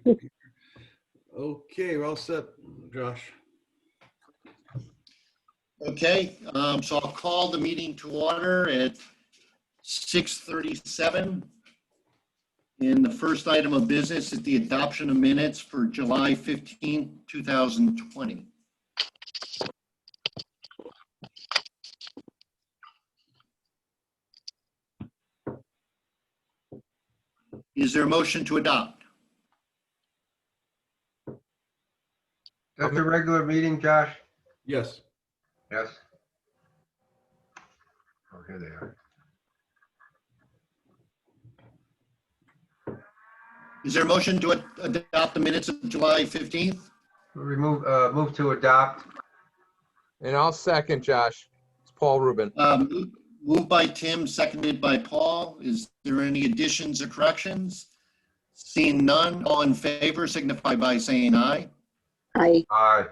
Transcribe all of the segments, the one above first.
Okay, we're all set, Josh. Okay, so I'll call the meeting to order at 6:37. And the first item of business is the adoption of minutes for July 15, 2020. Is there a motion to adopt? That's a regular meeting, Josh? Yes. Yes. Oh, here they are. Is there a motion to adopt the minutes of July 15th? Move to adopt. And I'll second, Josh. It's Paul Rubin. Moved by Tim, seconded by Paul. Is there any additions or corrections? Seeing none, all in favor signify by saying aye. Aye. Aye.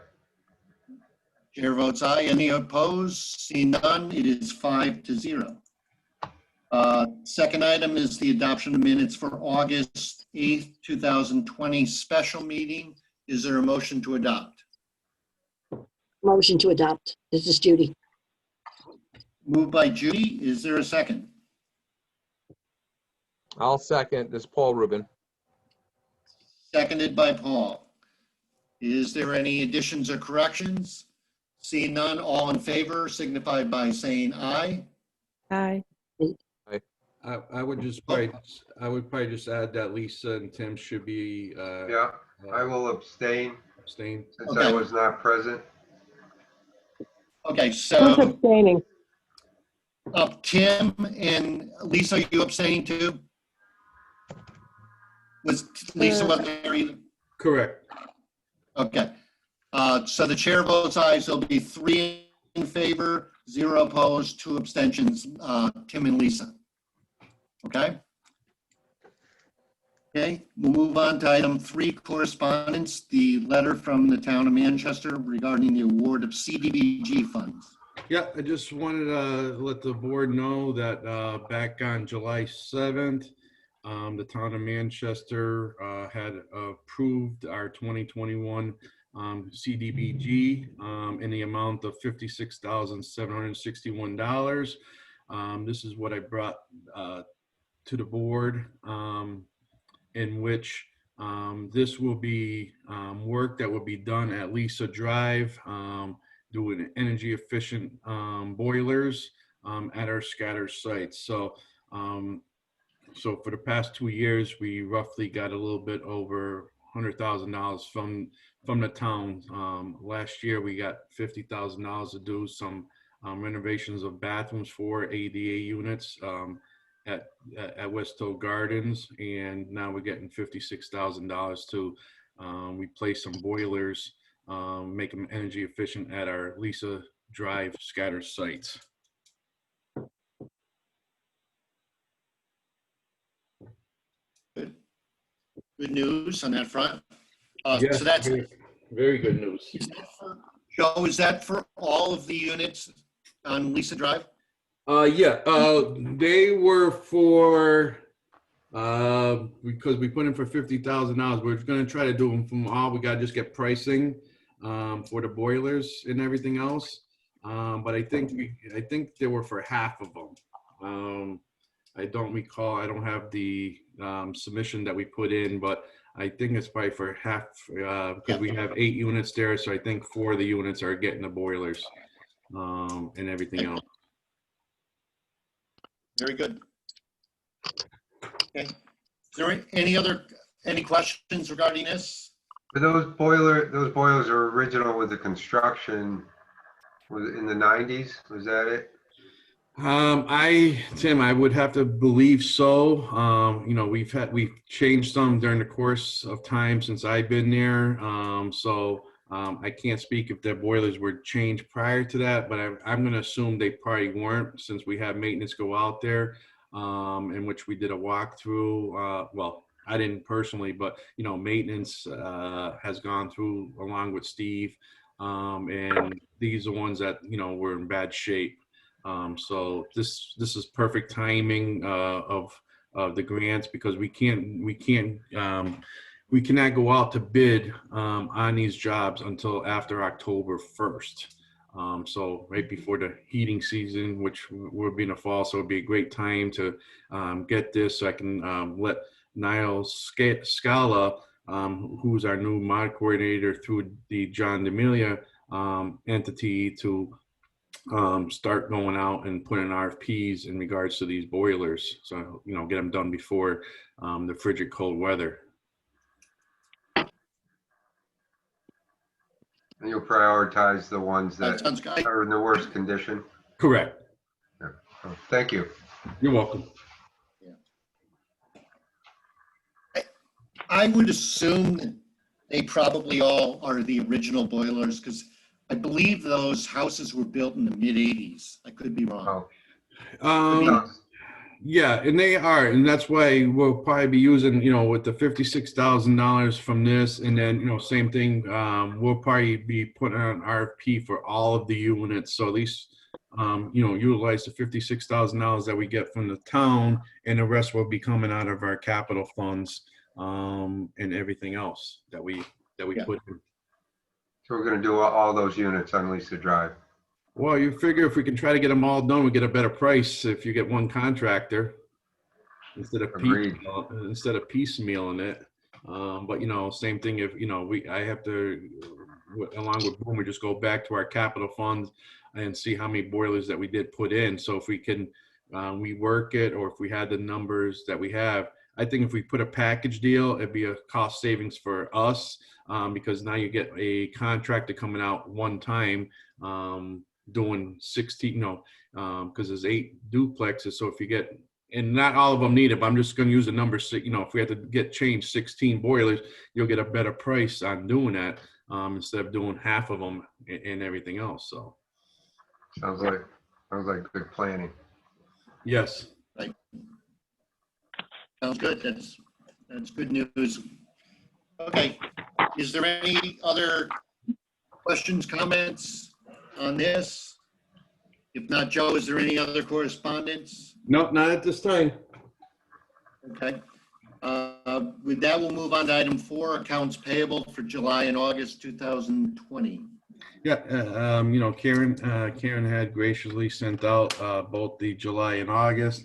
Chair votes aye. Any opposed? Seeing none, it is 5-0. Second item is the adoption of minutes for August 8th, 2020 special meeting. Is there a motion to adopt? Motion to adopt. This is Judy. Moved by Judy. Is there a second? I'll second. This is Paul Rubin. Seconded by Paul. Is there any additions or corrections? Seeing none, all in favor signify by saying aye. Aye. I would probably just add that Lisa and Tim should be Yeah, I will abstain abstain. since I was not present. Okay, Who's so abstaining? Tim and Lisa, you abstaining too? Was Lisa wasn't there either? Correct. Okay. So the chair votes aye, so it'll be 3 in favor, 0 opposed, 2 abstentions, Tim and Lisa. Okay? Okay, we'll move on to item 3, correspondence, the letter from the town of Manchester regarding the award of CDBG funds. Yeah, I just wanted to let the board know that back on July 7th, the town of Manchester had approved our 2021 CDBG in the amount of $56,761. This is what I brought to the board, in which this will be work that will be done at Lisa Drive, doing energy efficient boilers at our scatter sites. So for the past 2 years, we roughly got a little bit over $100,000 from the town. Last year, we got $50,000 to do some renovations of bathrooms for ADA units at West Hill Gardens, and now we're getting $56,000 to replace some boilers, make them energy efficient at our Lisa Drive scatter sites. Good news on that front. Yes, So that's, very good news. Joe, is that for all of the units on Lisa Drive? Yeah, they were for, because we put in for $50,000, we're gonna try to do them from all, we gotta just get pricing for the boilers and everything else. But I think they were for half of them. I don't recall, I don't have the submission that we put in, but I think it's probably for half, because we have 8 units there, so I think 4 of the units are getting the boilers and everything else. Very good. Okay. Is there any questions regarding this? But those boilers are original with the construction, was it in the 90s? Was that it? Tim, I would have to believe so. You know, we've changed some during the course of time since I've been there. I can't speak if their boilers were changed prior to that, but I'm going to assume they probably weren't, since we have maintenance go out there, in which we did a walkthrough. Well, I didn't personally, but you know, maintenance has gone through along with Steve, and these are ones that, you know, were in bad shape. So this is perfect timing of the grants, because we can't we cannot go out to bid on these jobs until after October 1st. So right before the heating season, which will be in the fall, so it'd be a great time to get this. So I can let Niall Scala, who's our new mod coordinator through the John D'Amelia entity, to start going out and putting RFPs in regards to these boilers. So, get them done before the frigid cold weather. And you'll prioritize the ones That that sounds good. are in the worst condition. Correct. Oh, thank you. You're welcome. I would assume that they probably all are the original boilers, because I believe those houses were built in the mid-'80s. I could be wrong. Oh, Um, yeah, and they are, and that's why we'll probably be using, with the $56,000 from this, and then, same thing, we'll probably be putting on an RFP for all of the units. So at least, utilize the $56,000 that we get from the town, and the rest will be coming out of our capital funds, and everything else that we Yeah. put in. so we're gonna do all those units on Lisa Drive. Well, you figure if we can try to get them all done, we get a better price if you get one contractor instead of Agreed. piecemealing it. But same thing if I have to, along with Boomer, just go back to our capital funds and see how many boilers that we did put in. So if we can we work it, or if we had the numbers that we have, I think if we put a package deal, it'd be a cost savings for us, because now you get a contractor coming out one time, doing 16, because there's 8 duplexes. So if you get, and not all of them need it, but I'm just going to use the number, if we have to get changed 16 boilers, you'll get a better price on doing that, instead of doing half of them and everything else. So, Sounds like good planning. yes. Sounds good. That's good news. Okay. Is there any other questions, comments on this? If not, Joe, is there any other correspondence? No, not at this time. Okay. With that, we'll move on to item 4, accounts payable for July and August 2020. Yeah, Karen had graciously sent out both the July and August.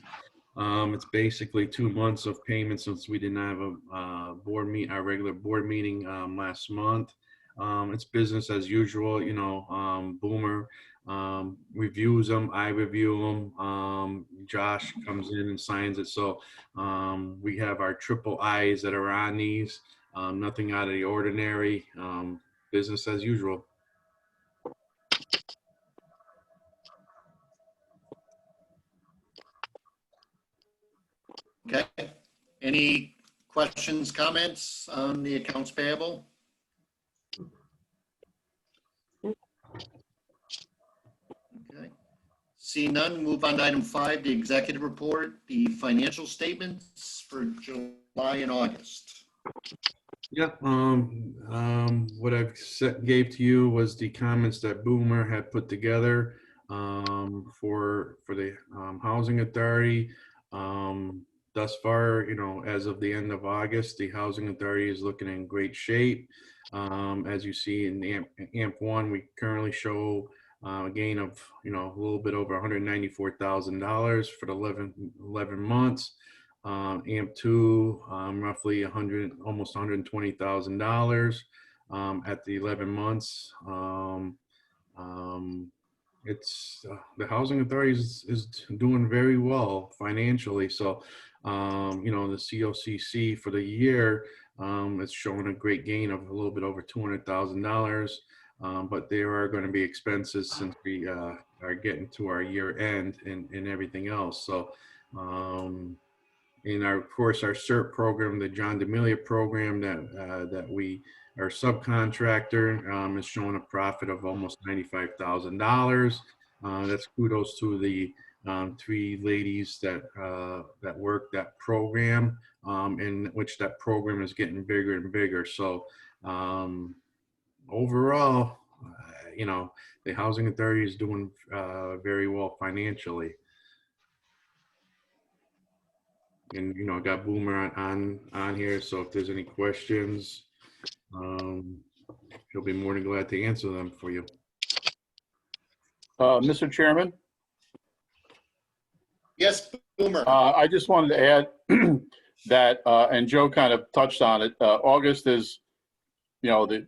It's basically 2 months of payments since we didn't have a our regular board meeting last month. It's business as usual. Boomer reviews them, I review them. Josh comes in and signs it. So we have our triple I's that are on these. Nothing out of the ordinary. Business as usual. Okay. Any questions, comments on the accounts payable? Okay. See none, move on to item 5, the executive report, the financial statements for July and August. Yeah, what I've gave to you was the comments that Boomer had put together for the housing authority. Thus far, as of the end of August, the housing authority is looking in great shape. As you see in the AMP1, we currently show a gain of a little bit over $194,000 for the 11 months. AMP2, roughly almost $120,000 at the 11 months. It's the housing authority is doing very well financially. So, the COCC for the year, it's showing a great gain of a little bit over $200,000. But there are going to be expenses since we are getting to our year end and everything else. So, of course, our CERT program, the John D'Amelia program that we, our subcontractor, is showing a profit of almost $95,000. That's kudos to the 3 ladies that work that program, in which that program is getting bigger and bigger. So overall, the housing authority is doing very well financially. and, you know, I got Boomer on here, so if there's any questions, he'll be more than glad to answer them for you. Mr. Chairman, Yes, Boomer. I just wanted to add that, and Joe kind of touched on it, August is, you know, the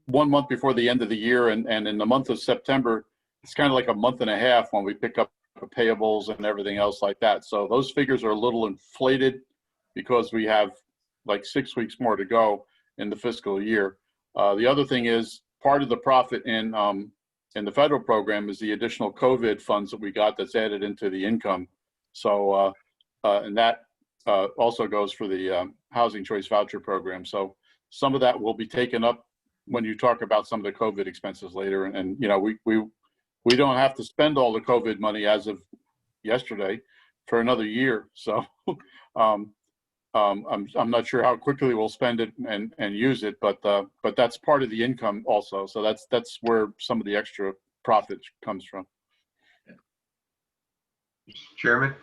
1 month before the end of the year, and in the month of September, it's kind of like a month and a half when we pick up the payables and everything else like that. So those figures are a little inflated because we have like 6 weeks more to go in the fiscal year. The other thing is part of the profit in the federal program is the additional COVID funds that we got that's added into the income. So, and that also goes for the Housing Choice Voucher Program. So some of that will be taken up when you talk about some of the COVID expenses later. And you know, we don't have to spend all the COVID money as of yesterday for another year. So I'm not sure how quickly we'll spend it and use it, but that's part of the income also. So that's where some of the extra profit comes from. Chairman?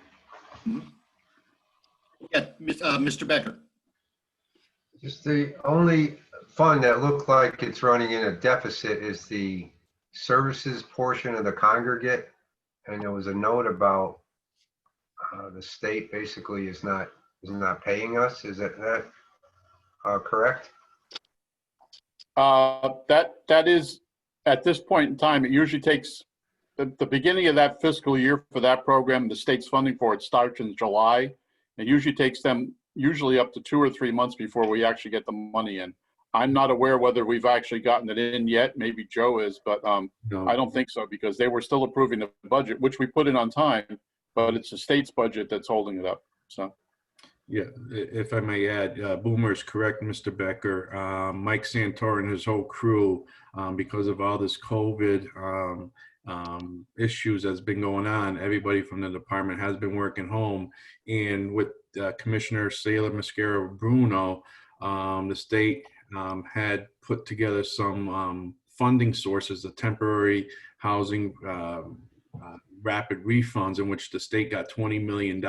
Yeah, Mr. Becker. Just the only fund that looked like it's running in a deficit is the services portion of the congregate. And there was a note about the state basically is not paying us. Is that correct? That is, at this point in time, it usually takes the beginning of that fiscal year for that program, the state's funding for it starts in July. It usually takes them up to 2 or 3 months before we actually get the money in. I'm not aware whether we've actually gotten it in yet. Maybe Joe is, but No. I don't think so because they were still approving the budget, which we put in on time, but it's the state's budget that's holding it up. So. Yeah, if I may add, Boomer is correct, Mr. Becker. Mike Santor and his whole crew, because of all this COVID issues that's been going on, everybody from the department has been working home. And with Commissioner Sailor Mascaro Bruno, the state had put together some funding sources, the temporary housing rapid refunds, in which the state got $20 million.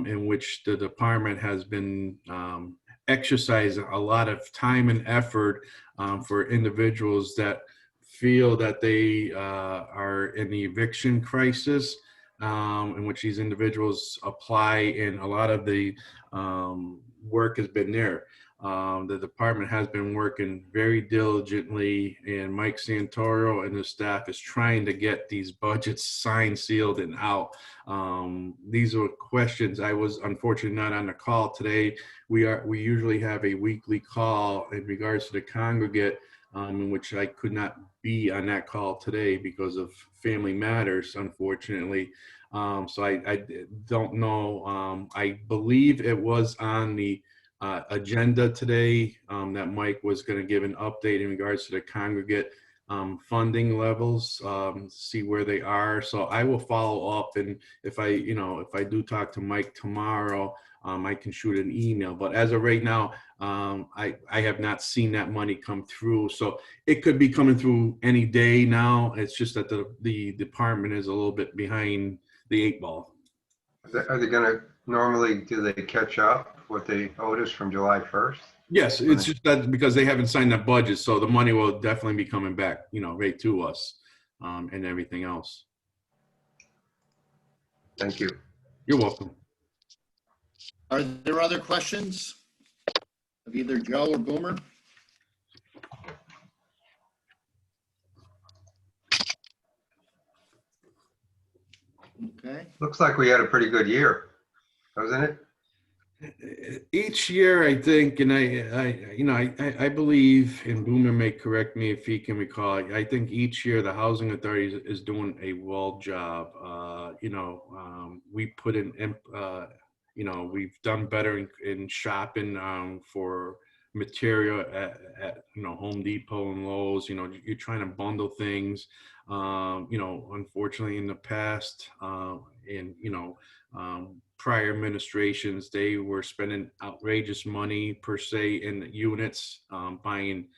In which the department has been exercising a lot of time and effort for individuals that feel that they are in the eviction crisis, in which these individuals apply, and a lot of the work has been there. The department has been working very diligently, and Mike Santoro and his staff is trying to get these budgets signed, sealed, and out. These are questions. I was unfortunately not on the call today. We usually have a weekly call in regards to the congregate, in which I could not be on that call today because of family matters, unfortunately. So I don't know. I believe it was on the agenda today that Mike was going to give an update in regards to the congregate funding levels, see where they are. So I will follow up, and if I do talk to Mike tomorrow, I can shoot an email. But as of right now, I have not seen that money come through. So it could be coming through any day now. It's just that the department is a little bit behind the 8 ball. Are they going to normally, do they catch up what they owed us from July 1st? Yes, it's just that because they haven't signed that budget, so the money will definitely be coming back, right to us, and everything else. Thank you. You're welcome. Are there other questions of either Joe or Boomer? Okay. Looks like we had a pretty good year, doesn't it? Each year, I think, and I believe, and Boomer may correct me if he can recall, I think each year the Housing Authority is doing a well job. We put in, we've done better in shopping for material at Home Depot and Lowe's. You're trying to bundle things. Unfortunately, in the past, prior administrations, they were spending outrageous money per se in units, buying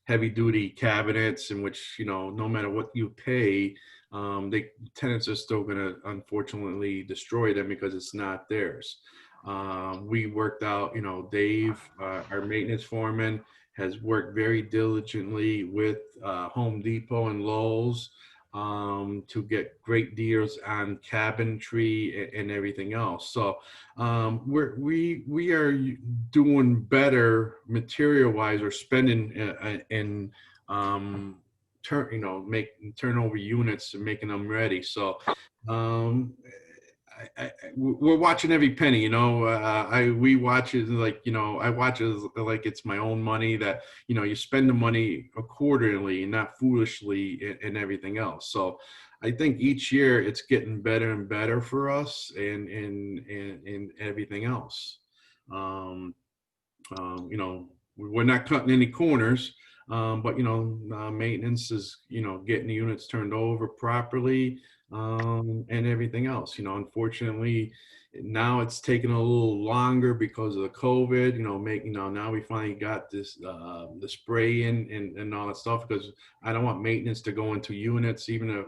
heavy duty cabinets in which, no matter what you pay, tenants are still going to unfortunately destroy them because it's not theirs. We worked out, Dave, our maintenance foreman, has worked very diligently with Home Depot and Lowe's to get great deals on cabinetry and everything else. So we are doing better material wise, or spending in turnover units and making them ready. So we're watching every penny. We watch it like, I watch it like it's my own money, that you spend the money accordingly and not foolishly and everything else. So I think each year it's getting better and better for us and everything else. We're not cutting any corners, but maintenance is getting the units turned over properly. And everything else. Unfortunately, now it's taken a little longer because of the COVID. Now we finally got this the spray and all that stuff, because I don't want maintenance to go into units even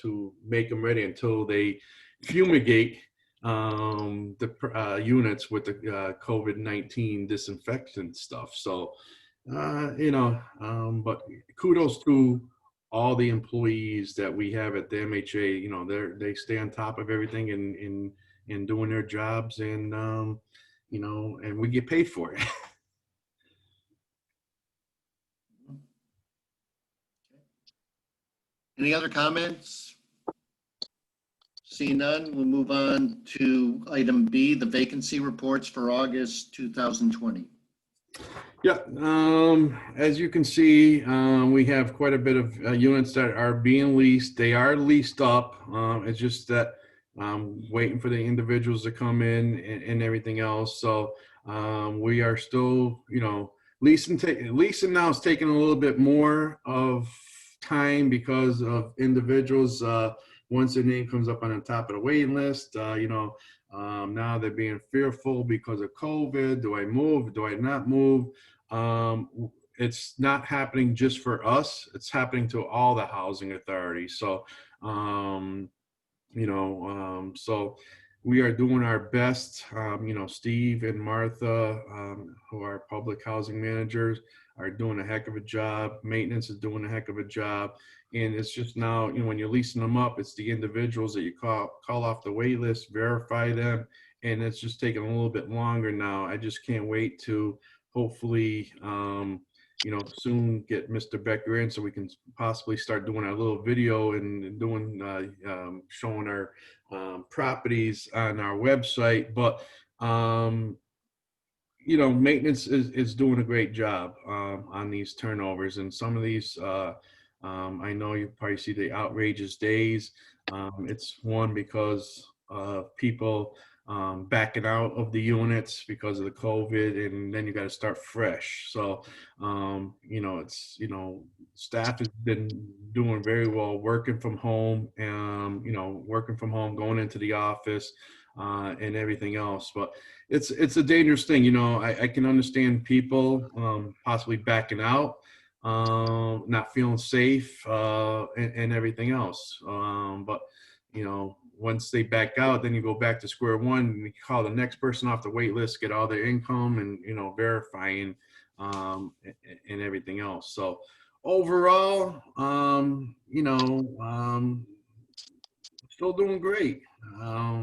to make them ready until they fumigate the units with the COVID-19 disinfectant stuff. So but kudos to all the employees that we have at the MHA. They stay on top of everything and doing their jobs, and and we get paid for it. Any other comments? Seeing none, we'll move on to item B, the vacancy reports for August 2020. Yeah, as you can see, we have quite a bit of units that are being leased. They are leased up. It's just that waiting for the individuals to come in and everything else. So we are still, leasing now is taking a little bit more of time because of individuals. Once their name comes up on the top of the waiting list, now they're being fearful because of COVID. Do I move? Do I not move? It's not happening just for us. It's happening to all the housing authorities. So, so we are doing our best. Steve and Martha, who are public housing managers, are doing a heck of a job. Maintenance is doing a heck of a job. And it's just now, when you're leasing them up, it's the individuals that you call off the wait list, verify them, and it's just taking a little bit longer now. I just can't wait to hopefully, soon get Mr. Becker in so we can possibly start doing our little video and doing, showing our properties on our website. But, maintenance is doing a great job on these turnovers, and some of these, I know you probably see the outrageous days. It's one because of people backing out of the units because of the COVID, and then you got to start fresh. So, staff has been doing very well, working from home, going into the office and everything else. But it's a dangerous thing. I can understand people possibly backing out, not feeling safe and everything else. But, once they back out, then you go back to square one and you call the next person off the wait list, get all their income and, verifying and everything else. So overall, still doing great. I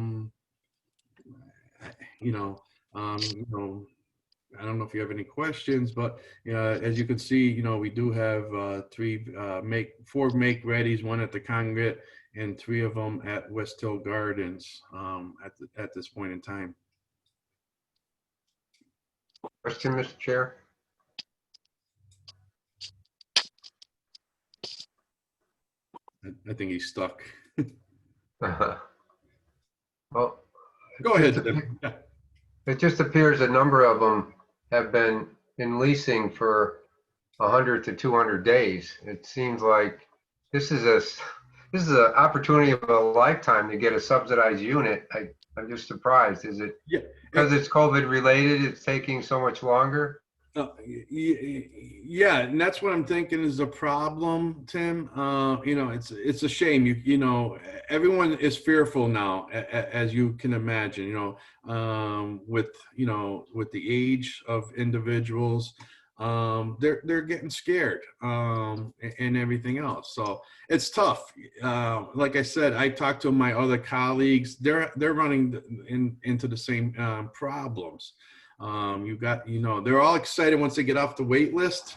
don't know if you have any questions, but as you can see, we do have 4 make readies, 1 at the Congregate and 3 of them at West Hill Gardens at this point in time. Question, Mr. Chair? I think he's stuck. Well, Go ahead, Tim. Yeah. it just appears a number of them have been in leasing for 100 to 200 days. It seems like this is an opportunity of a lifetime to get a subsidized unit. I'm just surprised. Is it Yeah. because it's COVID related, it's taking so much longer? Yeah, and that's what I'm thinking is a problem, Tim. It's a shame. Everyone is fearful now, as you can imagine. With the age of individuals, they're getting scared, and everything else. So it's tough. Like I said, I talked to my other colleagues. They're running into the same problems. They're all excited once they get off the wait list,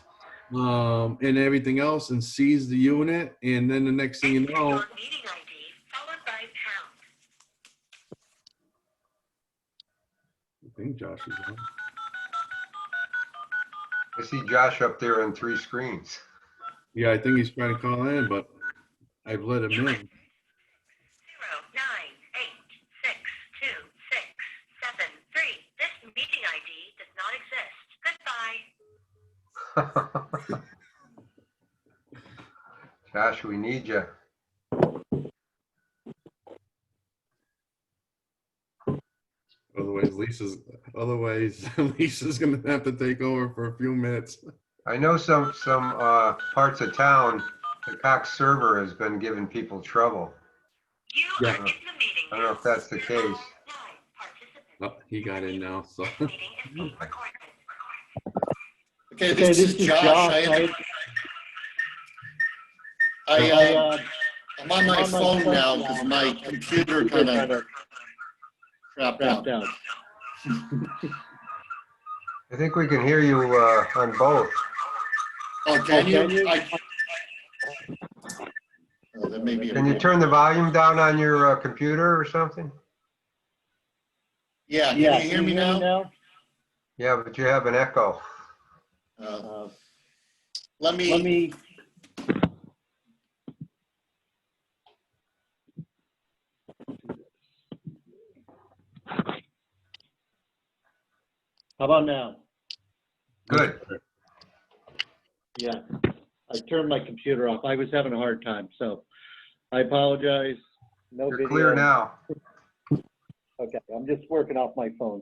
and everything else, and sees the unit. And then the next thing you know, I think Josh is on. I see Josh up there on 3 screens. Yeah, I think he's trying to call in, but I've let him in. 09862667 This meeting ID does not exist. Goodbye. Josh, we need you. Otherwise, Lisa's gonna have to take over for a few minutes. I know some parts of town, the Cox server has been giving people trouble. You Yeah. are in the meeting. I don't know if that's the case. Oh, he got in now, so. Meeting is being recorded. Okay, this is Josh. I'm on my phone now because my computer kind of crapped out. I think we can hear you on both. Oh, can you? Oh, that may be a Can you problem. turn the volume down on your computer or something? Yeah, can you hear me now? Yeah, but you have an echo. Let me. How about now? Good. Yeah, I turned my computer off. I was having a hard time, so I apologize. No You're video. clear now. Okay, I'm just working off my phone.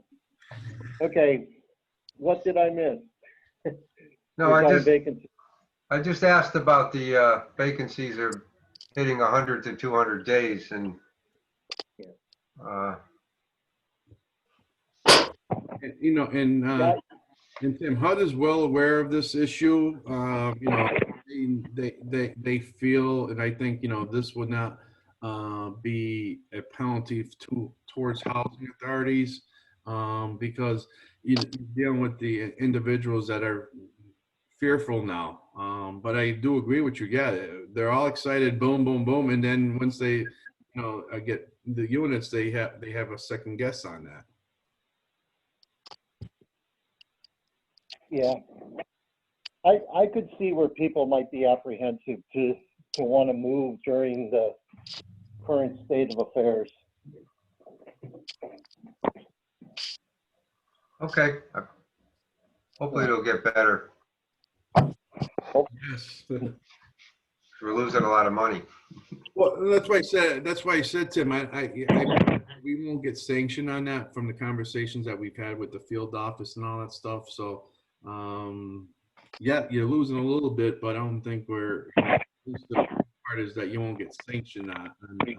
Okay, what did I miss? No, We're talking I vacancy. just asked about the vacancies are hitting 100 to 200 days and And Tim, HUD is well aware of this issue. They feel, and I think, this would not be a penalty towards housing authorities, because you're dealing with the individuals that are fearful now. But I do agree with you. Yeah, they're all excited, boom, boom, boom, and then once they, get the units, they have a second guess on that. Yeah. I could see where people might be apprehensive to want to move during the current state of affairs. okay. Hopefully it'll get better. Yes. We're losing a lot of money. Well, that's why I said, Tim, we won't get sanctioned on that from the conversations that we've had with the field office and all that stuff. So, yeah, you're losing a little bit, but I don't think the part is that you won't get sanctioned on at the end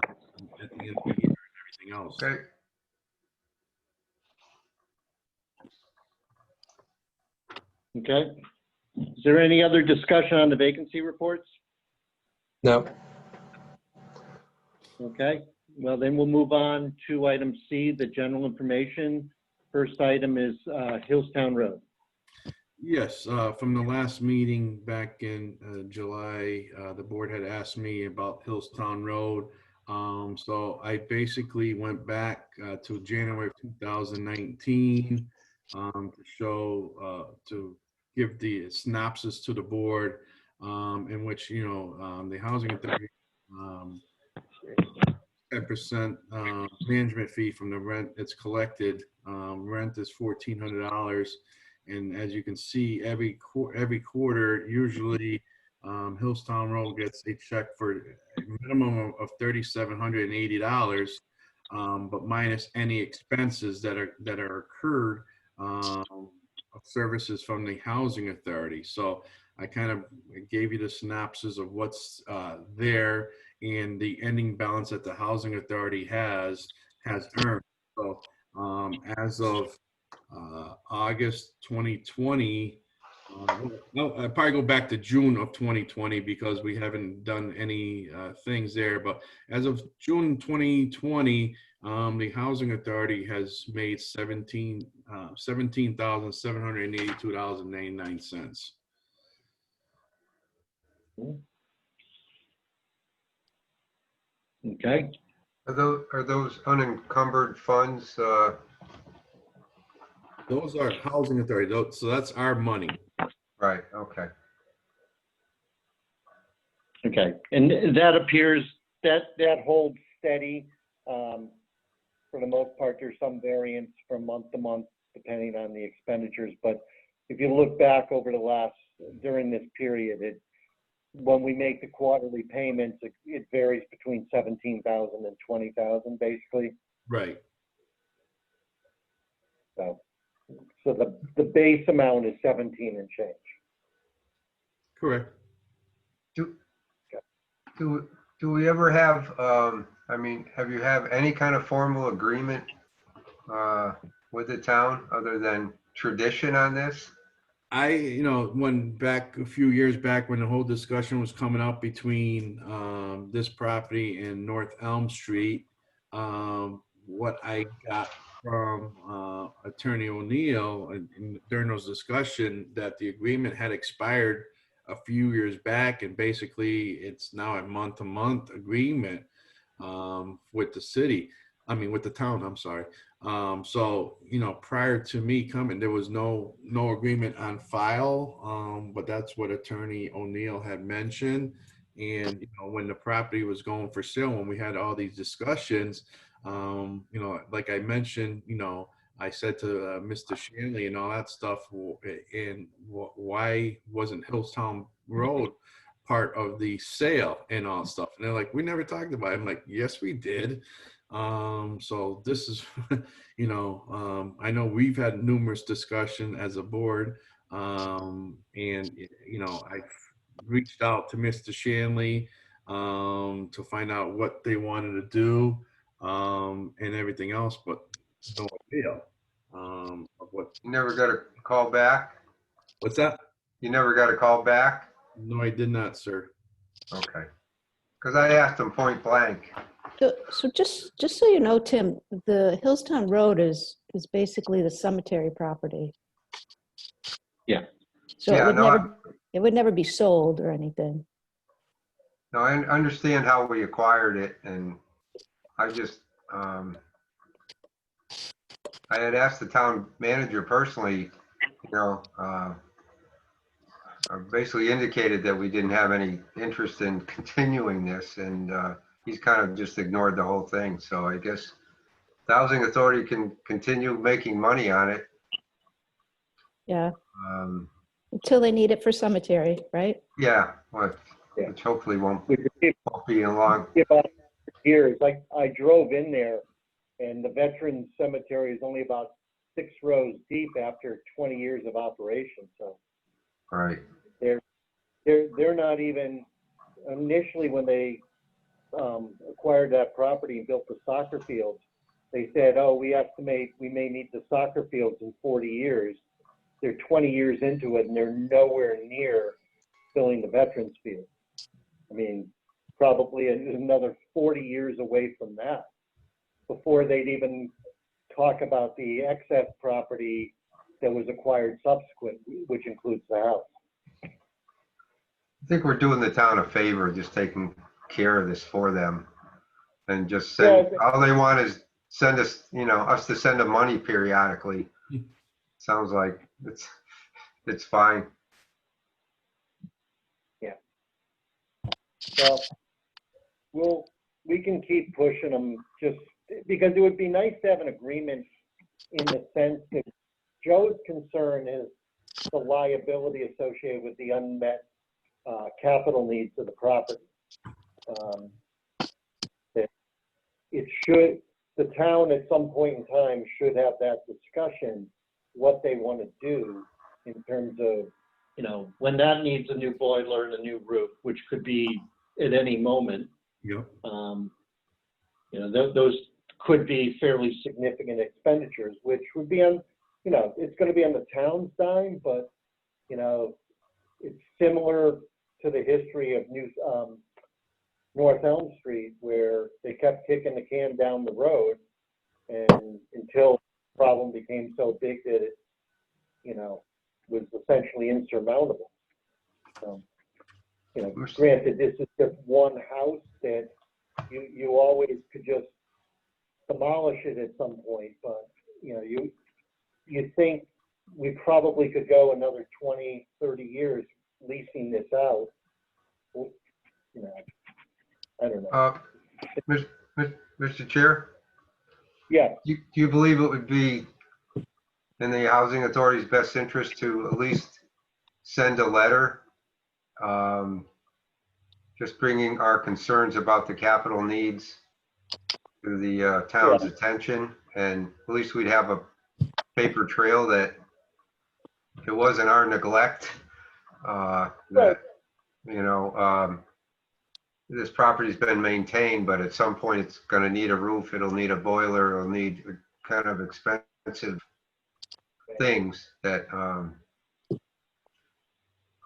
of the year and everything else. Okay. Okay. Is there any other discussion on the vacancy reports? No. Okay, well, then we'll move on to item C, the general information. First item is Hillstown Road. Yes, from the last meeting back in July, the board had asked me about Hillstown Road. So I basically went back to January of 2019 to give the synopsis to the board, in which, the housing authority 10% management fee from the rent that's collected. Rent is $1,400. And as you can see, every quarter, usually Hillstown Road gets a check for a minimum of $3,780, but minus any expenses that are incurred services from the housing authority. So I kind of gave you the synopsis of what's there and the ending balance that the housing authority has earned. So as of August 2020, no, I'll probably go back to June of 2020 because we haven't done any things there. But as of June 2020, the housing authority has made $17,782.99. Okay, Are those unencumbered funds? Those are housing authority. So that's our money. Right, okay. okay. And that appears, that holds steady. For the most part, there's some variance from month to month, depending on the expenditures. But if you look back over during this period, when we make the quarterly payments, it varies between 17,000 and 20,000, basically. Right. So the base amount is 17 and change. Correct. Do we ever have, have you have any kind of formal agreement with the town other than tradition on this? When back a few years back when the whole discussion was coming up between this property and North Elm Street, what I got from Attorney O'Neill and during those discussion that the agreement had expired a few years back, and basically it's now a month-to-month agreement with the city. With the town, I'm sorry. So, prior to me coming, there was no agreement on file, but that's what Attorney O'Neill had mentioned. And, when the property was going for sale, when we had all these discussions, like I mentioned, I said to Mr. Shanley and all that stuff, and why wasn't Hillstown Road part of the sale and all that stuff? And they're like, we never talked about it. I'm like, yes, we did. So this is, I know we've had numerous discussion as a board, and, I've reached out to Mr. Shanley to find out what they wanted to do and everything else, but no idea of what. You never got a call back? What's that? You never got a call back? No, I did not, sir. Okay. Because I asked him point blank. So just so you know, Tim, the Hillstown Road is basically the cemetery property. Yeah. So Yeah, it would never be sold or anything. No, I understand how we acquired it, and I just, I had asked the town manager personally, I basically indicated that we didn't have any interest in continuing this, and he's kind of just ignored the whole thing. So I guess the housing authority can continue making money on it. Yeah. Until they need it for cemetery, right? Yeah, Yeah. which hopefully won't We could keep be in long. on years. I drove in there, and the Veterans Cemetery is only about 6 rows deep after 20 years of operation. So Right. they're not even, initially when they acquired that property and built the soccer fields, they said, oh, we estimate we may need the soccer fields in 40 years. They're 20 years into it, and they're nowhere near filling the Veterans Field. Probably another 40 years away from that before they'd even talk about the excess property that was acquired subsequent, which includes the house. I think we're doing the town a favor, just taking care of this for them. And just send, all they want is send us, us to send them money periodically. Sounds like it's fine. Yeah. Well, we can keep pushing them just because it would be nice to have an agreement in the sense that Joe's concern is the liability associated with the unmet capital needs of the property. That the town at some point in time should have that discussion what they want to do in terms of, when that needs a new boiler and a new roof, which could be at any moment. Yep. Those could be fairly significant expenditures, which would be on, it's going to be on the town's dime, but, it's similar to the history of North Elm Street, where they kept kicking the can down the road, and until the problem became so big that it, was essentially insurmountable. So, granted, this is just one house that you always could just demolish it at some point, but, you think we probably could go another 20, 30 years leasing this out. I don't know. Mr. Chair, Yeah, do you believe it would be in the Housing Authority's best interest to at least send a letter just bringing our concerns about the capital needs to the town's attention? And at least we'd have a paper trail that it wasn't our neglect, that, this property's been maintained, but at some point it's going to need a roof, it'll need a boiler, it'll need kind of expensive things that are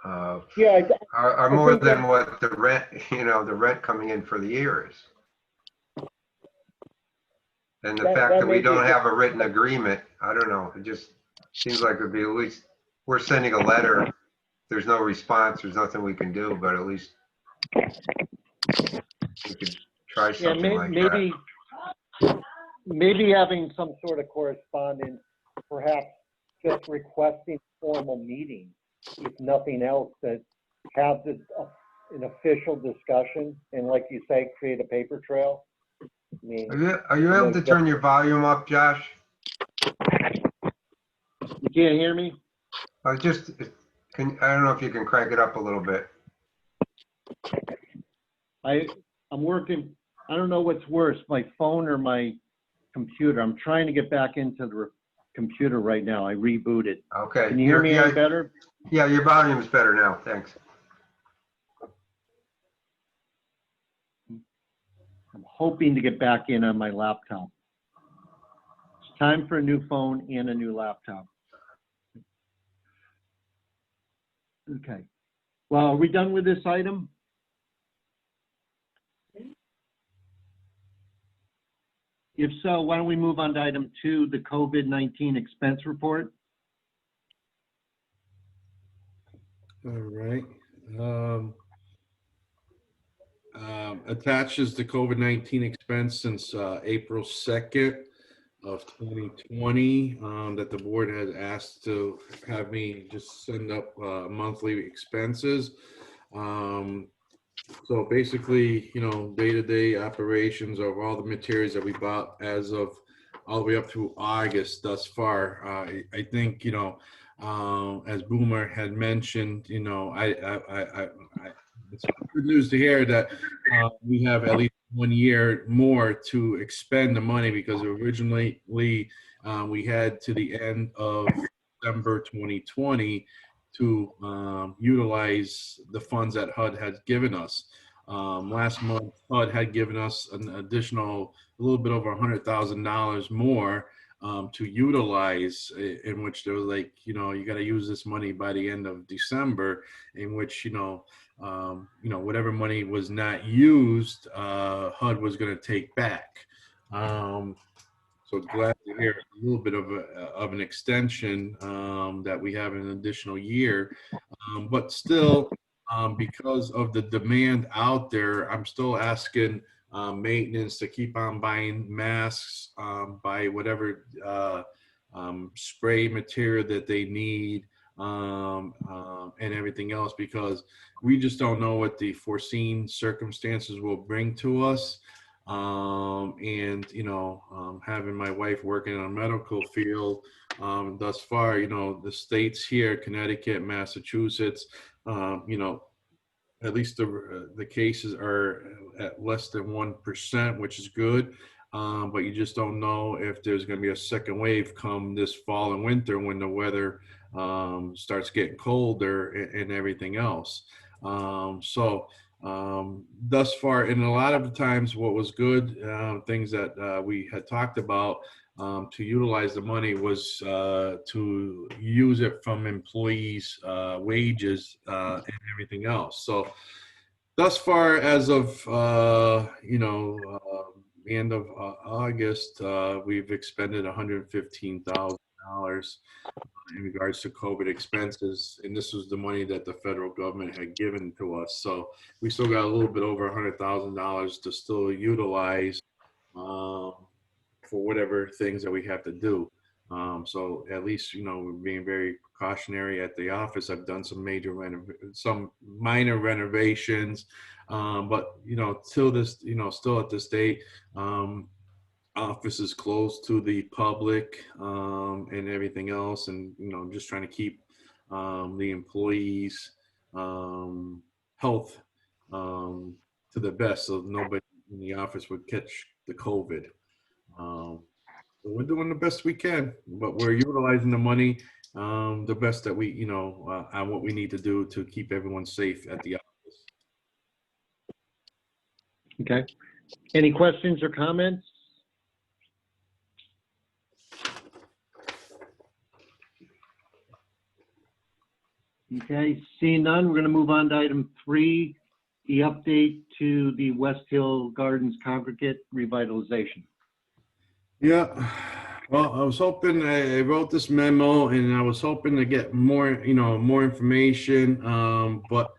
more than what the rent, the rent coming in for the year is. And the fact that we don't have a written agreement, I don't know, it just seems like it'd be at least, we're sending a letter, there's no response, there's nothing we can do, but at least we could try something like that. Maybe having some sort of correspondence, perhaps just requesting formal meeting, if nothing else, that have an official discussion, and like you say, create a paper trail. I mean, Are you able to turn your volume up, Josh? You can't hear me? I don't know if you can crank it up a little bit. I'm working, I don't know what's worse, my phone or my computer. I'm trying to get back into the computer right now. I rebooted. Okay. Can you hear me any better? Yeah, your volume is better now. Thanks. I'm hoping to get back in on my laptop. It's time for a new phone and a new laptop. Okay. Well, are we done with this item? If so, why don't we move on to item 2, the COVID-19 expense report? All right. Attaches the COVID-19 expense since April 2nd of 2020 that the board has asked to have me just send up monthly expenses. So basically, day-to-day operations of all the materials that we bought as of all the way up through August thus far. I think, as Boomer had mentioned, it's good news to hear that we have at least 1 year more to expend the money, because originally we had to the end of December 2020 to utilize the funds that HUD had given us. Last month, HUD had given us an additional, a little bit over $100,000 more to utilize, in which there was like, you got to use this money by the end of December, in which, whatever money was not used, HUD was going to take back. So glad to hear a little bit of an extension, that we have an additional year, but still, because of the demand out there, I'm still asking maintenance to keep on buying masks, buy whatever spray material that they need, and everything else, because we just don't know what the foreseen circumstances will bring to us. And having my wife working in a medical field thus far, the states here, Connecticut, Massachusetts, at least the cases are at less than 1%, which is good. But you just don't know if there's going to be a second wave come this fall and winter when the weather starts getting colder and everything else. Thus far, and a lot of the times what was good, things that we had talked about to utilize the money was to use it from employees' wages and everything else. So thus far, as of, the end of August, we've expended $115,000 in regards to COVID expenses, and this was the money that the federal government had given to us. So we still got a little bit over $100,000 to still utilize for whatever things that we have to do. So at least, we're being very precautionary at the office. I've done some some minor renovations, but till this, still at this date, office is closed to the public and everything else, and just trying to keep the employees' health to the best, so nobody in the office would catch the COVID. So we're doing the best we can, but we're utilizing the money the best that we, on what we need to do to keep everyone safe at the office. Okay. Any questions or comments? Okay, seeing none, we're going to move on to item 3, the update to the West Hill Gardens congregate revitalization. Yeah, well, I was hoping, I wrote this memo and I was hoping to get more, more information, but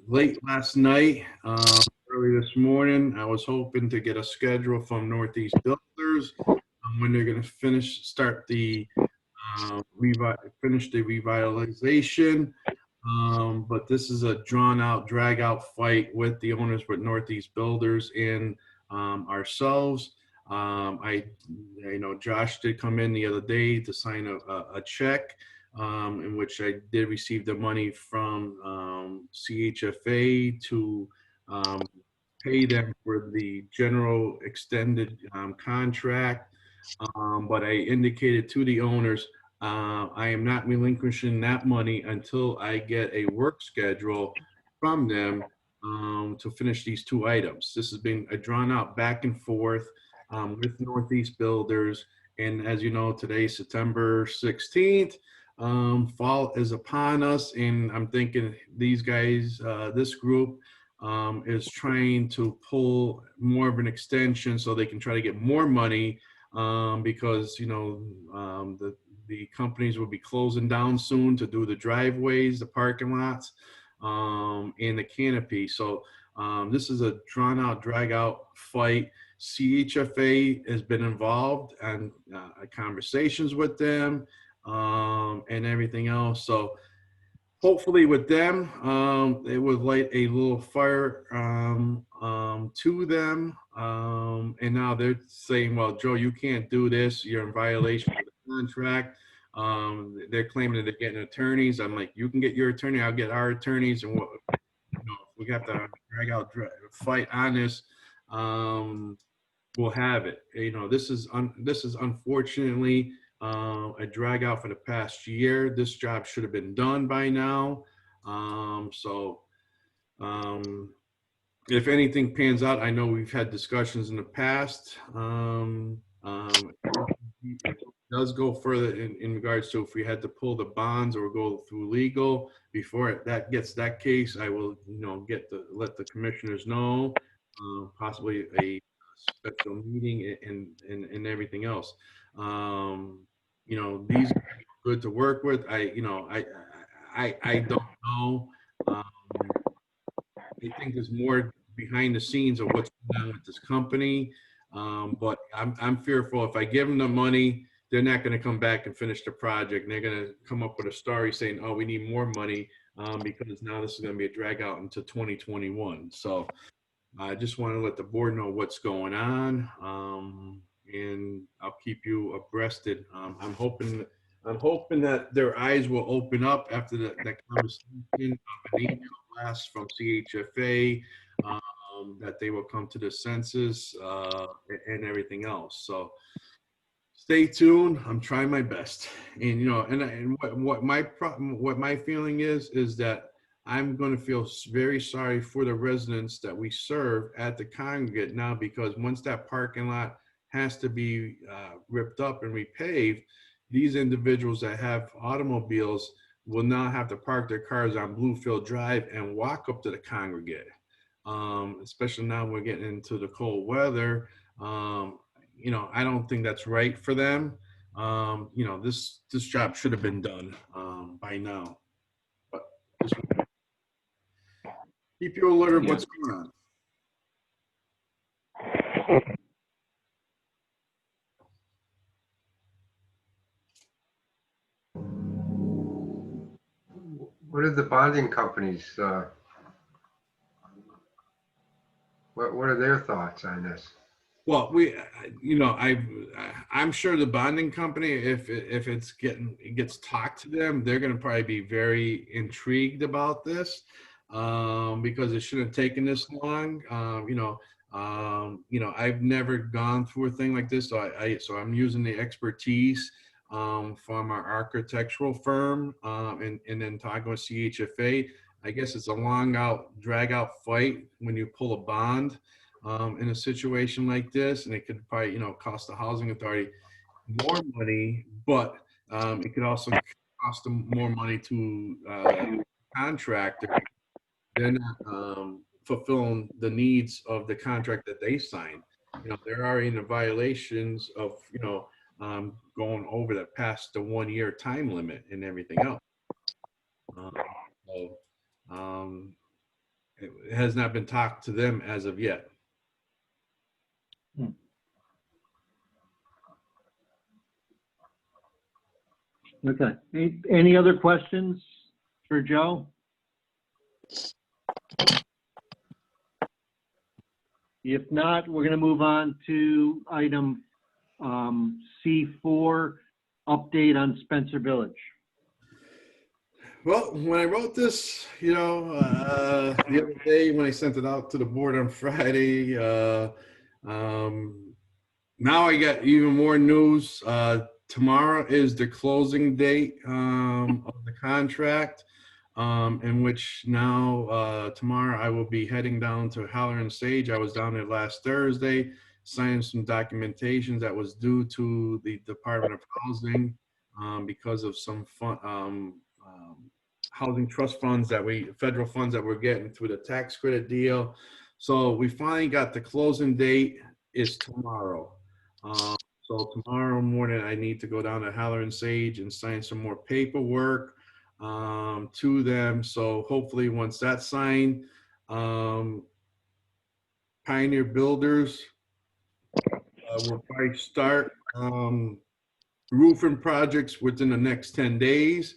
late last night, early this morning, I was hoping to get a schedule from Northeast Builders when they're going to start the finish the revitalization. But this is a drawn out, drag out fight with the owners, with Northeast Builders and ourselves. Josh did come in the other day to sign a check in which I did receive the money from CHFA to pay them for the general extended contract. But I indicated to the owners, I am not relinquishing that money until I get a work schedule from them to finish these 2 items. This has been a drawn out back and forth with Northeast Builders. And as you know, today, September 16th, fall is upon us. And I'm thinking these guys, this group is trying to pull more of an extension so they can try to get more money because, the companies will be closing down soon to do the driveways, the parking lots, and the canopy. So this is a drawn out, drag out fight. CHFA has been involved and conversations with them and everything else. So hopefully with them, it would light a little fire to them. And now they're saying, well, Joe, you can't do this. You're in violation of the contract. They're claiming that they're getting attorneys. I'm like, you can get your attorney, I'll get our attorneys, and we have to drag out, fight on this. We'll have it. This is unfortunately a drag out for the past year. This job should have been done by now. If anything pans out, I know we've had discussions in the past. It does go further in regards to if we had to pull the bonds or go through legal. Before that gets that case, I will, let the commissioners know, possibly a special meeting and everything else. These are good to work with. I don't know. I think there's more behind the scenes of what's going on with this company. But I'm fearful if I give them the money, they're not going to come back and finish the project. And they're going to come up with a story saying, oh, we need more money because now this is going to be a drag out into 2021. So I just want to let the board know what's going on. And I'll keep you abreasted. I'm hoping that their eyes will open up after that conversation of an email blast from CHFA that they will come to the senses and everything else. So stay tuned. I'm trying my best. And, you know, and what my problem, what my feeling is that I'm going to feel very sorry for the residents that we serve at the congregate now, because once that parking lot has to be ripped up and repaved, these individuals that have automobiles will now have to park their cars on Bluefield Drive and walk up to the congregate. Especially now we're getting into the cold weather. You know, I don't think that's right for them. You know, this job should have been done by now. But just keep you alerted of what's going on. What are the bonding companies? What are their thoughts on this? Well, you know, I'm sure the bonding company, if it gets talked to them, they're going to probably be very intrigued about this, because it shouldn't have taken this long. You know, I've never gone through a thing like this, so I'm using the expertise from our architectural firm, and then talking with CHFA. I guess it's a drag out fight when you pull a bond in a situation like this, and it could probably, you know, cost the housing authority more money, but it could also cost them more money to contractor. They're not fulfilling the needs of the contract that they signed. You know, they're already in the violations of, you know, going over that past the 1 year time limit and everything else. It has not been talked to them as of yet. Okay. Any other questions for Joe? If not, we're going to move on to item C4, update on Spencer Village. Well, when I wrote this, you know, the other day when I sent it out to the board on Friday, now I got even more news. Tomorrow is the closing date of the contract, in which now tomorrow I will be heading down to Halloran Sage. I was down there last Thursday, signing some documentation that was due to the Department of Housing because of some housing trust funds federal funds that we're getting through the tax credit deal. So we finally got the closing date is tomorrow. So tomorrow morning I need to go down to Halloran Sage and sign some more paperwork to them. So hopefully once that's signed, Pioneer Builders will probably start roofing projects within the next 10 days.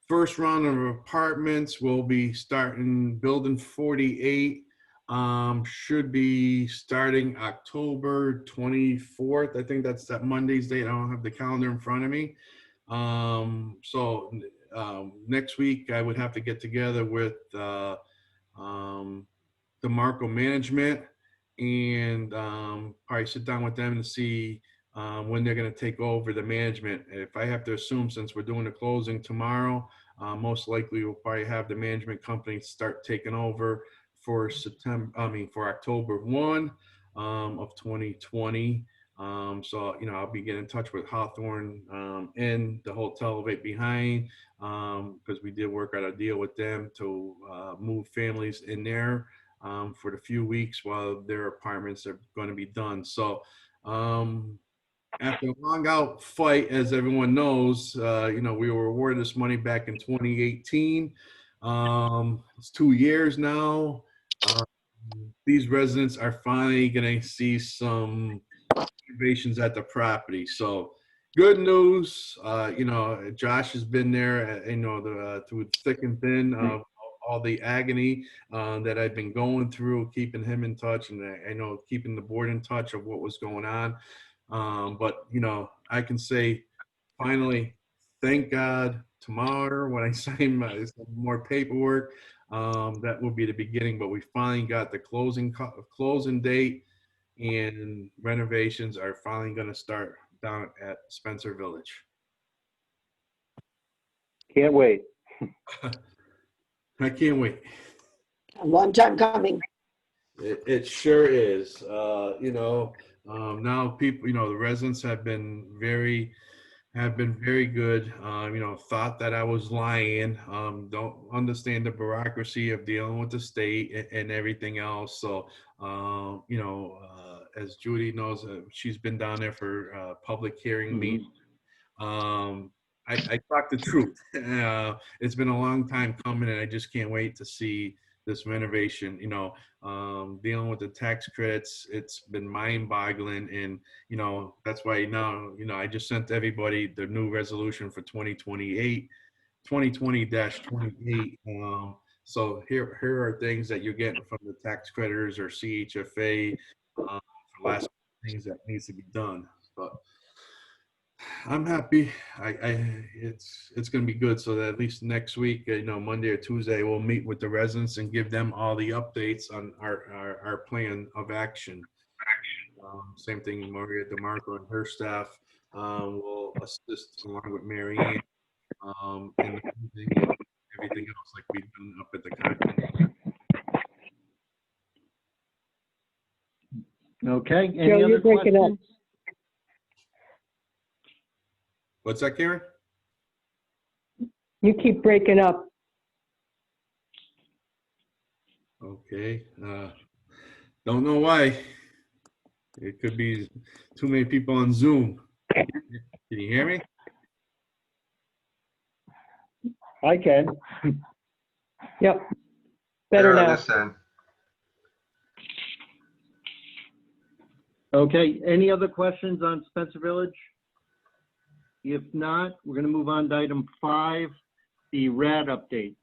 First round of apartments will be starting building 48. Should be starting October 24th. I think that's that Monday's date. I don't have the calendar in front of me. So next week I would have to get together with the Marco management and probably sit down with them to see when they're going to take over the management. If I have to assume, since we're doing the closing tomorrow, most likely we'll probably have the management company start taking over for October 1 of 2020. So, you know, I'll be getting in touch with Hawthorne and the hotel right behind, because we did work out a deal with them to move families in there for the few weeks while their apartments are going to be done. So after a long out fight, as everyone knows, you know, we were awarded this money back in 2018. It's 2 years now. These residents are finally going to see some innovations at the property. So good news. You know, Josh has been there, you know, through thick and thin of all the agony that I've been going through, keeping him in touch, and I know keeping the board in touch of what was going on. But, you know, I can say finally, thank God, tomorrow when I sign some more paperwork, That will be the beginning, but we finally got the closing date, and renovations are finally going to start down at Spencer Village. Can't wait. I can't wait. A long time coming. It sure is. Now people, the residents have been very good. Thought that I was lying. Don't understand the bureaucracy of dealing with the state and everything else. So, as Judy knows, she's been down there for public hearing meetings. I talk the truth. It's been a long time coming, and I just can't wait to see this renovation. Dealing with the tax credits, it's been mind-boggling, and that's why now I just sent everybody the new resolution for 2020-28. So here are things that you're getting from the tax creditors or CHFA for last things that needs to be done. But I'm happy. It's going to be good. So that at least next week, Monday or Tuesday, we'll meet with the residents and give them all the updates on our plan of action. Same thing, Maria DeMarco and her staff will assist along with Mary Ann and everything else like we've done up at the conference. Okay, Joe, any other you're breaking up. questions? What's that, Karen? You keep breaking up. Okay. Don't know why. It could be too many people on Zoom. Can you hear me? I can. Yep. Better There on now. this end. Okay, any other questions on Spencer Village? If not, we're going to move on to item 5, the RAD update.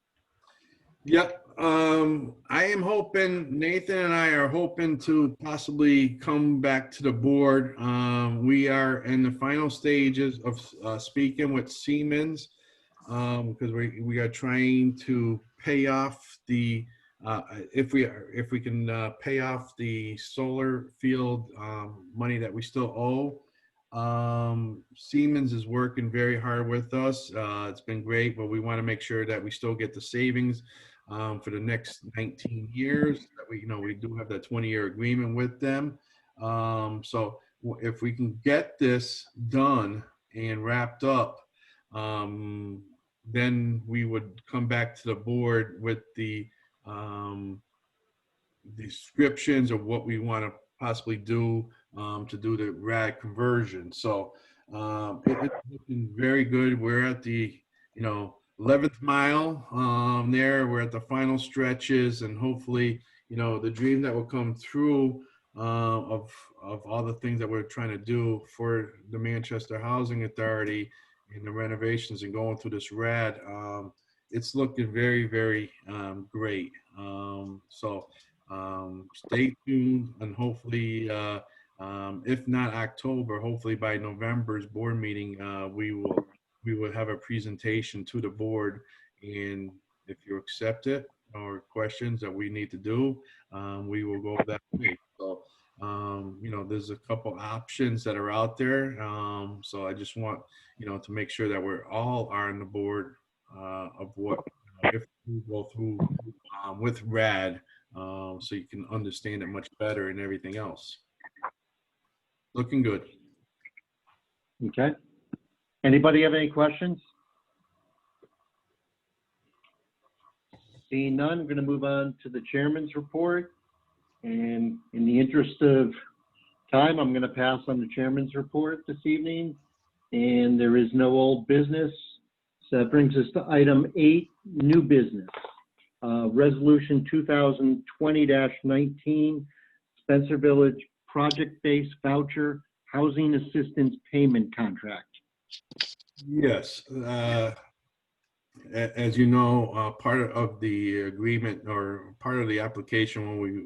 Yep. I am hoping, Nathan and I are hoping to possibly come back to the board. We are in the final stages of speaking with Siemens because we are trying to pay off the if we can pay off the solar field money that we still owe. Siemens is working very hard with us. It's been great, but we want to make sure that we still get the savings for the next 19 years. That we do have that 20-year agreement with them. So if we can get this done and wrapped up, then we would come back to the board with the descriptions of what we want to possibly do to do the RAD conversion. So it's looking very good. We're at the 11th mile there. We're at the final stretches, and hopefully the dream that will come through of all the things that we're trying to do for the Manchester Housing Authority and the renovations and going through this RAD, it's looking very, very great. So stay tuned, and hopefully if not October, hopefully by November's board meeting, we will have a presentation to the board, and if you accept it or questions that we need to do, we will go that way. So there's a couple options that are out there. So I just want to make sure that we're all on the board of what if we go through with RAD, so you can understand it much better and everything else. Looking good. Okay. Anybody have any questions? Seeing none, I'm going to move on to the chairman's report. And in the interest of time, I'm going to pass on the chairman's report this evening. And there is no old business. So that brings us to item 8, new business. Resolution 2020-19, Spencer Village Project-Based Voucher Housing Assistance Payment Contract. Yes. As you know, part of the agreement or part of the application when we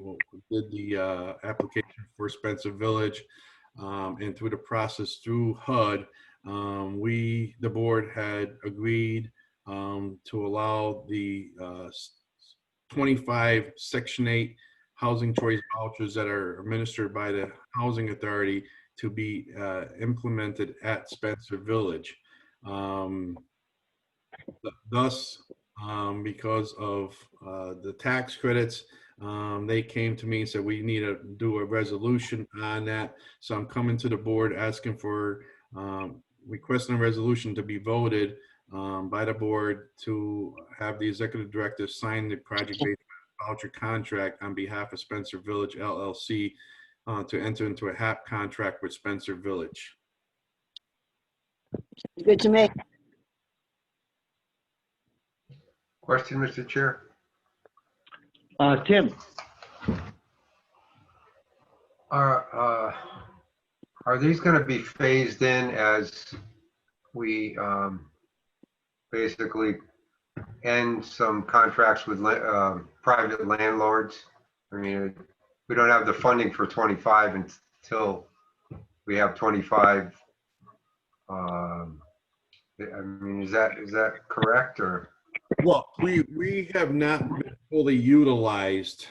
did the application for Spencer Village and through the process through HUD, the board had agreed to allow the 25 Section 8 housing choice vouchers that are administered by the Housing Authority to be implemented at Spencer Village. Thus, because of the tax credits, they came to me and said, we need to do a resolution on that. So I'm coming to the board asking for, requesting a resolution to be voted by the board to have the executive director sign the project-based voucher contract on behalf of Spencer Village LLC to enter into a HAP contract with Spencer Village. Good to me. Question, Mr. Chair? Tim, Are these going to be phased in as we basically end some contracts with private landlords? I mean, we don't have the funding for 25 until we have 25. I mean, is that correct, or? Well, we have not been fully utilized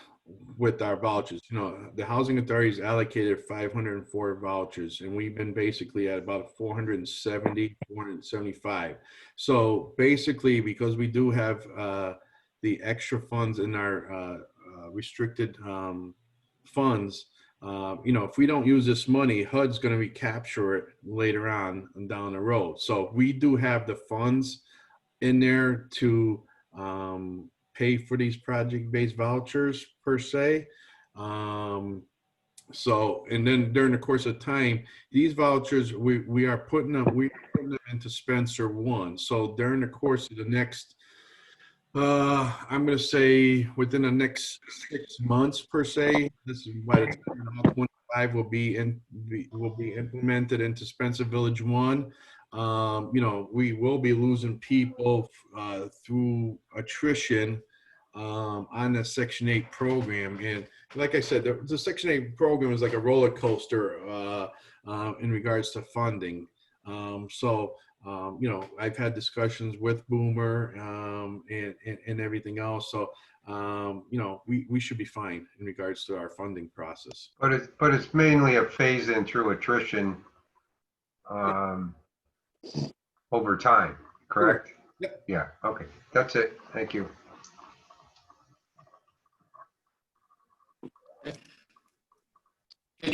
with our vouchers. You know, the Housing Authority's allocated 504 vouchers, and we've been basically at about 470, 475. So basically, because we do have the extra funds in our restricted funds, you know, if we don't use this money, HUD's going to recapture it later on and down the road. So we do have the funds in there to pay for these project-based vouchers per se. So, and then during the course of time, these vouchers, we are putting them into Spencer One. So during the course of the next, I'm going to say within the next 6 months per se, this is by the time 25 will be implemented into Spencer Village One. You know, we will be losing people through attrition on the Section 8 program. And like I said, the Section 8 program is like a roller coaster in regards to funding. So, you know, I've had discussions with Boomer and everything else. So, you know, we should be fine in regards to our funding process. But it's mainly a phase in through attrition over time, correct? Yep. Yeah, okay, that's it, thank you. Can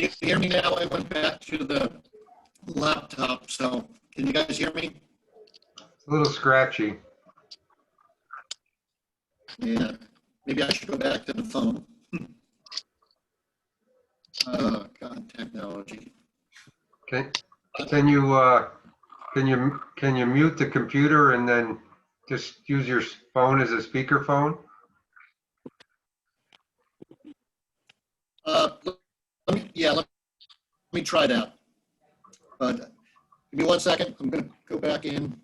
you hear me now? I went back to the laptop, so can you guys hear me? It's a little scratchy. Yeah, maybe I should go back to the phone. Oh, God, technology. Can you mute the computer and then just use your phone as a speakerphone? Let me try that. But give me 1 second. I'm going to go back in.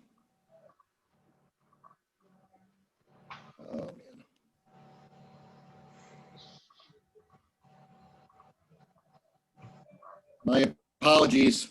Oh, man. My apologies.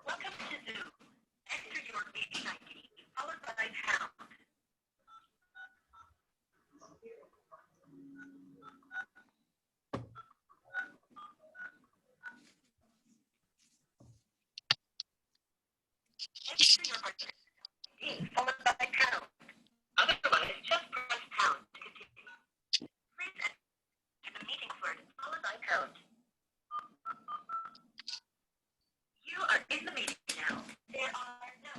Welcome to Zoom. Enter your meeting ID followed by pound. Enter your ID followed by pound. Otherwise, just press pound to continue. Please enter the meeting word followed by pound. You are in the meeting now. There are no.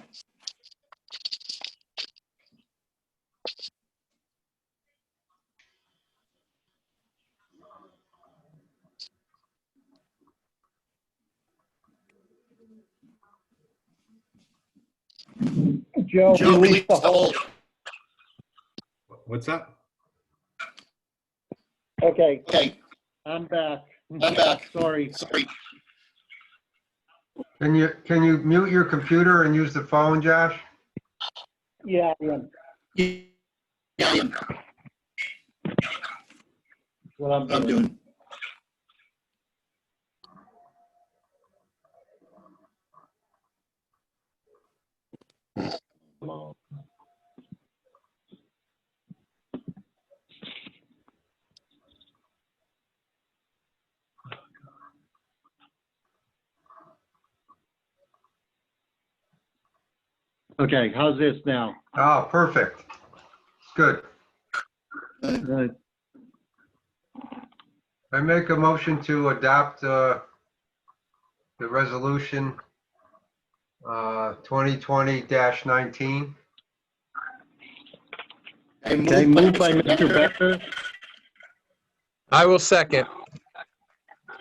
Joe, Joe, release please the hold. hold. What's that? Okay, Okay, I'm back. I'm back. Sorry. Sorry. Can you mute your computer and use the phone, Josh? Yeah, yeah. Yeah, What I'm I'm doing. doing. Come on. Okay, how's this now? Oh, perfect. Good. I make a motion to adopt the resolution 2020-19. Okay, moved by Mr. Becker, I will second.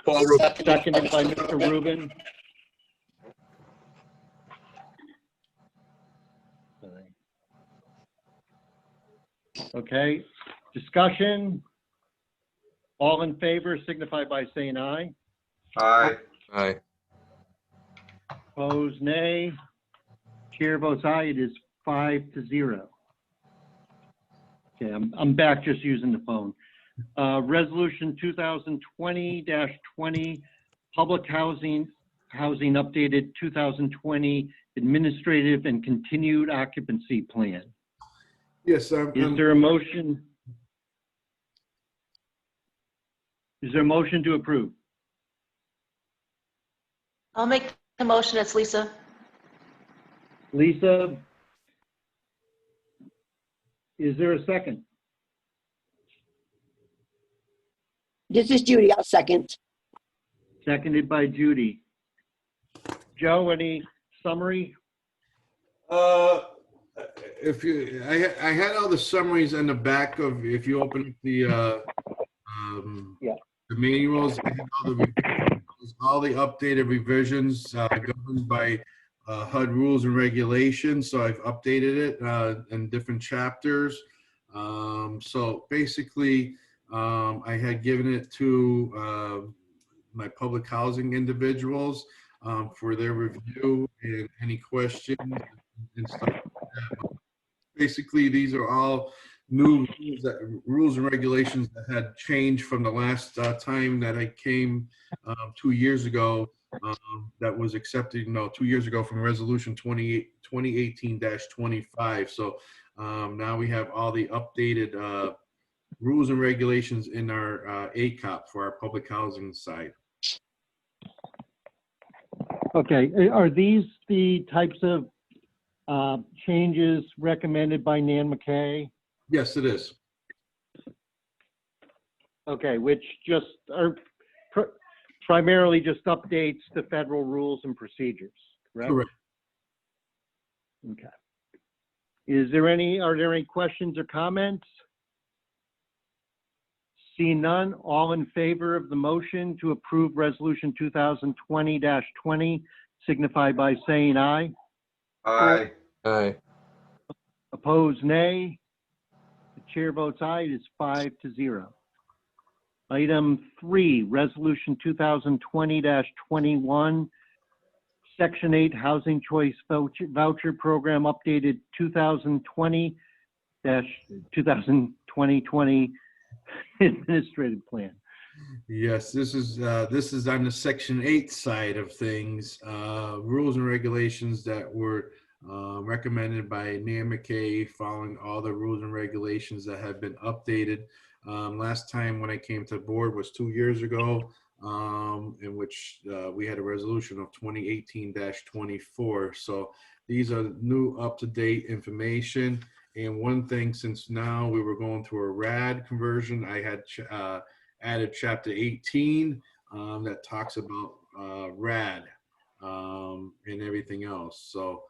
Paul Rubin. seconded by Mr. Rubin. Okay, discussion. All in favor signify by saying aye. Aye. Aye. Opposed, nay. Chair votes aye. It is 5-0. Okay, I'm back just using the phone. Resolution 2020-20, public housing updated 2020 administrative and continued occupancy plan. Yes, Is there a motion? Is there a motion to approve? I'll make the motion. It's Lisa. Lisa? Is there a second? This is Judy. I'll second. Seconded by Judy. Joe, any summary? If you, I had all the summaries in the back of, if you open up the the manuals, I had all the updated revisions governed by HUD rules and regulations. So I've updated it in different chapters. So basically, I had given it to my public housing individuals for their review and any questions and stuff like that. Basically, these are all new rules and regulations that had changed from the last time that I came 2 years ago. That was accepted, 2 years ago from Resolution 2018-25. So now we have all the updated rules and regulations in our ACOP for our public housing side. Okay, are these the types of changes recommended by Nan McKay? Yes, it is. Okay, which just are primarily just updates the federal rules and procedures, correct? Correct. Okay. Are there any questions or comments? Seeing none, all in favor of the motion to approve Resolution 2020-20 signify by saying aye. Aye. Aye. Opposed, nay. The chair votes aye. It is 5-0. Item 3, Resolution 2020-21, Section 8 Housing Choice Voucher Program updated 2020-2020 Administrative Plan. Yes, this is on the Section 8 side of things. Rules and regulations that were recommended by Nan McKay, following all the rules and regulations that have been updated. Last time when I came to board was 2 years ago, in which we had a resolution of 2018-24. So these are new up-to-date information. And one thing, since now we were going through a RAD conversion, I had added Chapter 18 that talks about RAD and everything else. So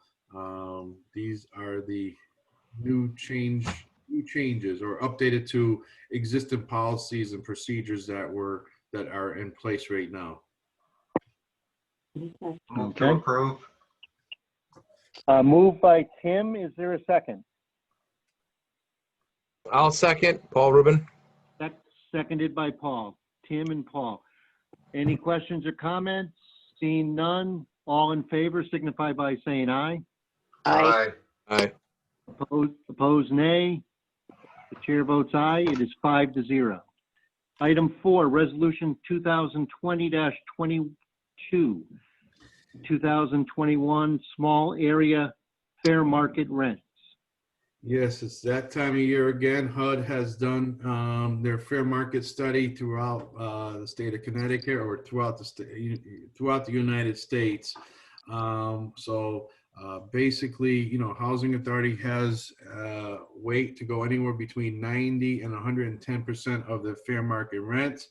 these are the new changes or updated to existing policies and procedures that are in place right now. Move to approve. Moved by Tim. Is there a second? I'll second. Paul Rubin. Seconded by Paul. Tim and Paul. Any questions or comments? Seeing none, All in favor signify by saying aye. Aye. Aye. Opposed, nay. The chair votes aye. It is 5-0. Item 4, Resolution 2020-22, 2021 Small Area Fair Market Rents. Yes, it's that time of year again. HUD has done their fair market study throughout the state of Connecticut or throughout the United States. Basically, Housing Authority has weight to go anywhere between 90 and 110% of the fair market rents.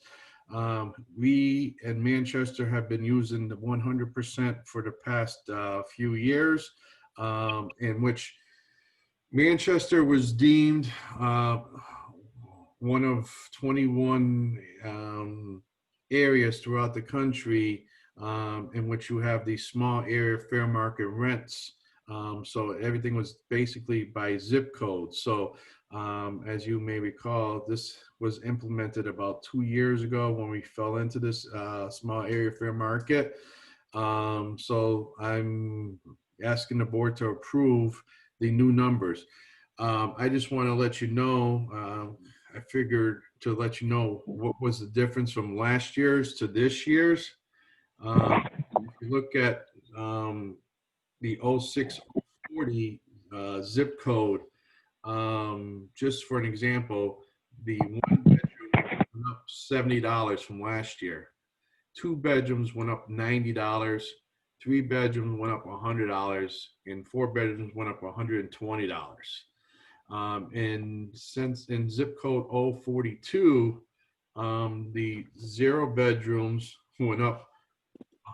We in Manchester have been using the 100% for the past few years, in which Manchester was deemed one of 21 areas throughout the country in which you have these small area fair market rents. So everything was basically by zip code. So as you may recall, this was implemented about 2 years ago when we fell into this small area fair market. So I'm asking the board to approve the new numbers. I just want to let you know, I figured to let you know what was the difference from last year's to this year's. If you look at the 06040 zip code, just for an example, the one bedroom went up $70 from last year. 2 bedrooms went up $90. 3 bedrooms went up $100, and 4 bedrooms went up $120. And since in zip code 042, the 0 bedrooms went up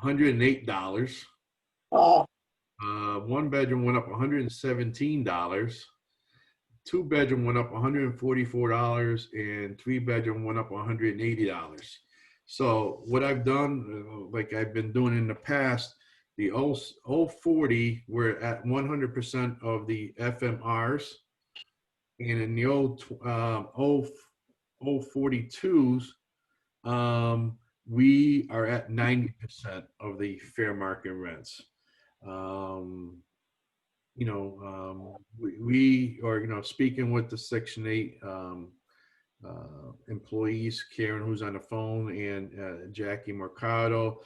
$108. Oh, 1 bedroom went up $117. 2 bedroom went up $144, and 3 bedroom went up $180. So what I've done, like I've been doing in the past, the 040, we're at 100% of the FMRs. And in the 042s, we are at 90% of the fair market rents. We are, speaking with the Section 8 employees, Karen, who's on the phone, and Jackie Mercado.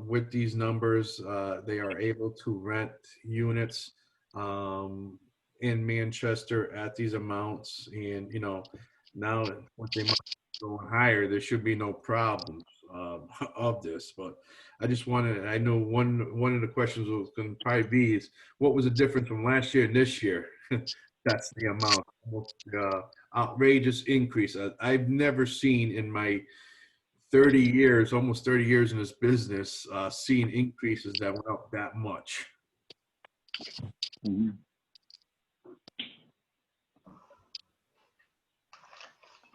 With these numbers, they are able to rent units in Manchester at these amounts. And, now what they might go higher, there should be no problems of this. But I just wanted, I know one of the questions was going to probably be is, what was the difference from last year and this year? That's the amount. Outrageous increase. I've never seen in my 30 years, almost 30 years in this business, seen increases that went up that much.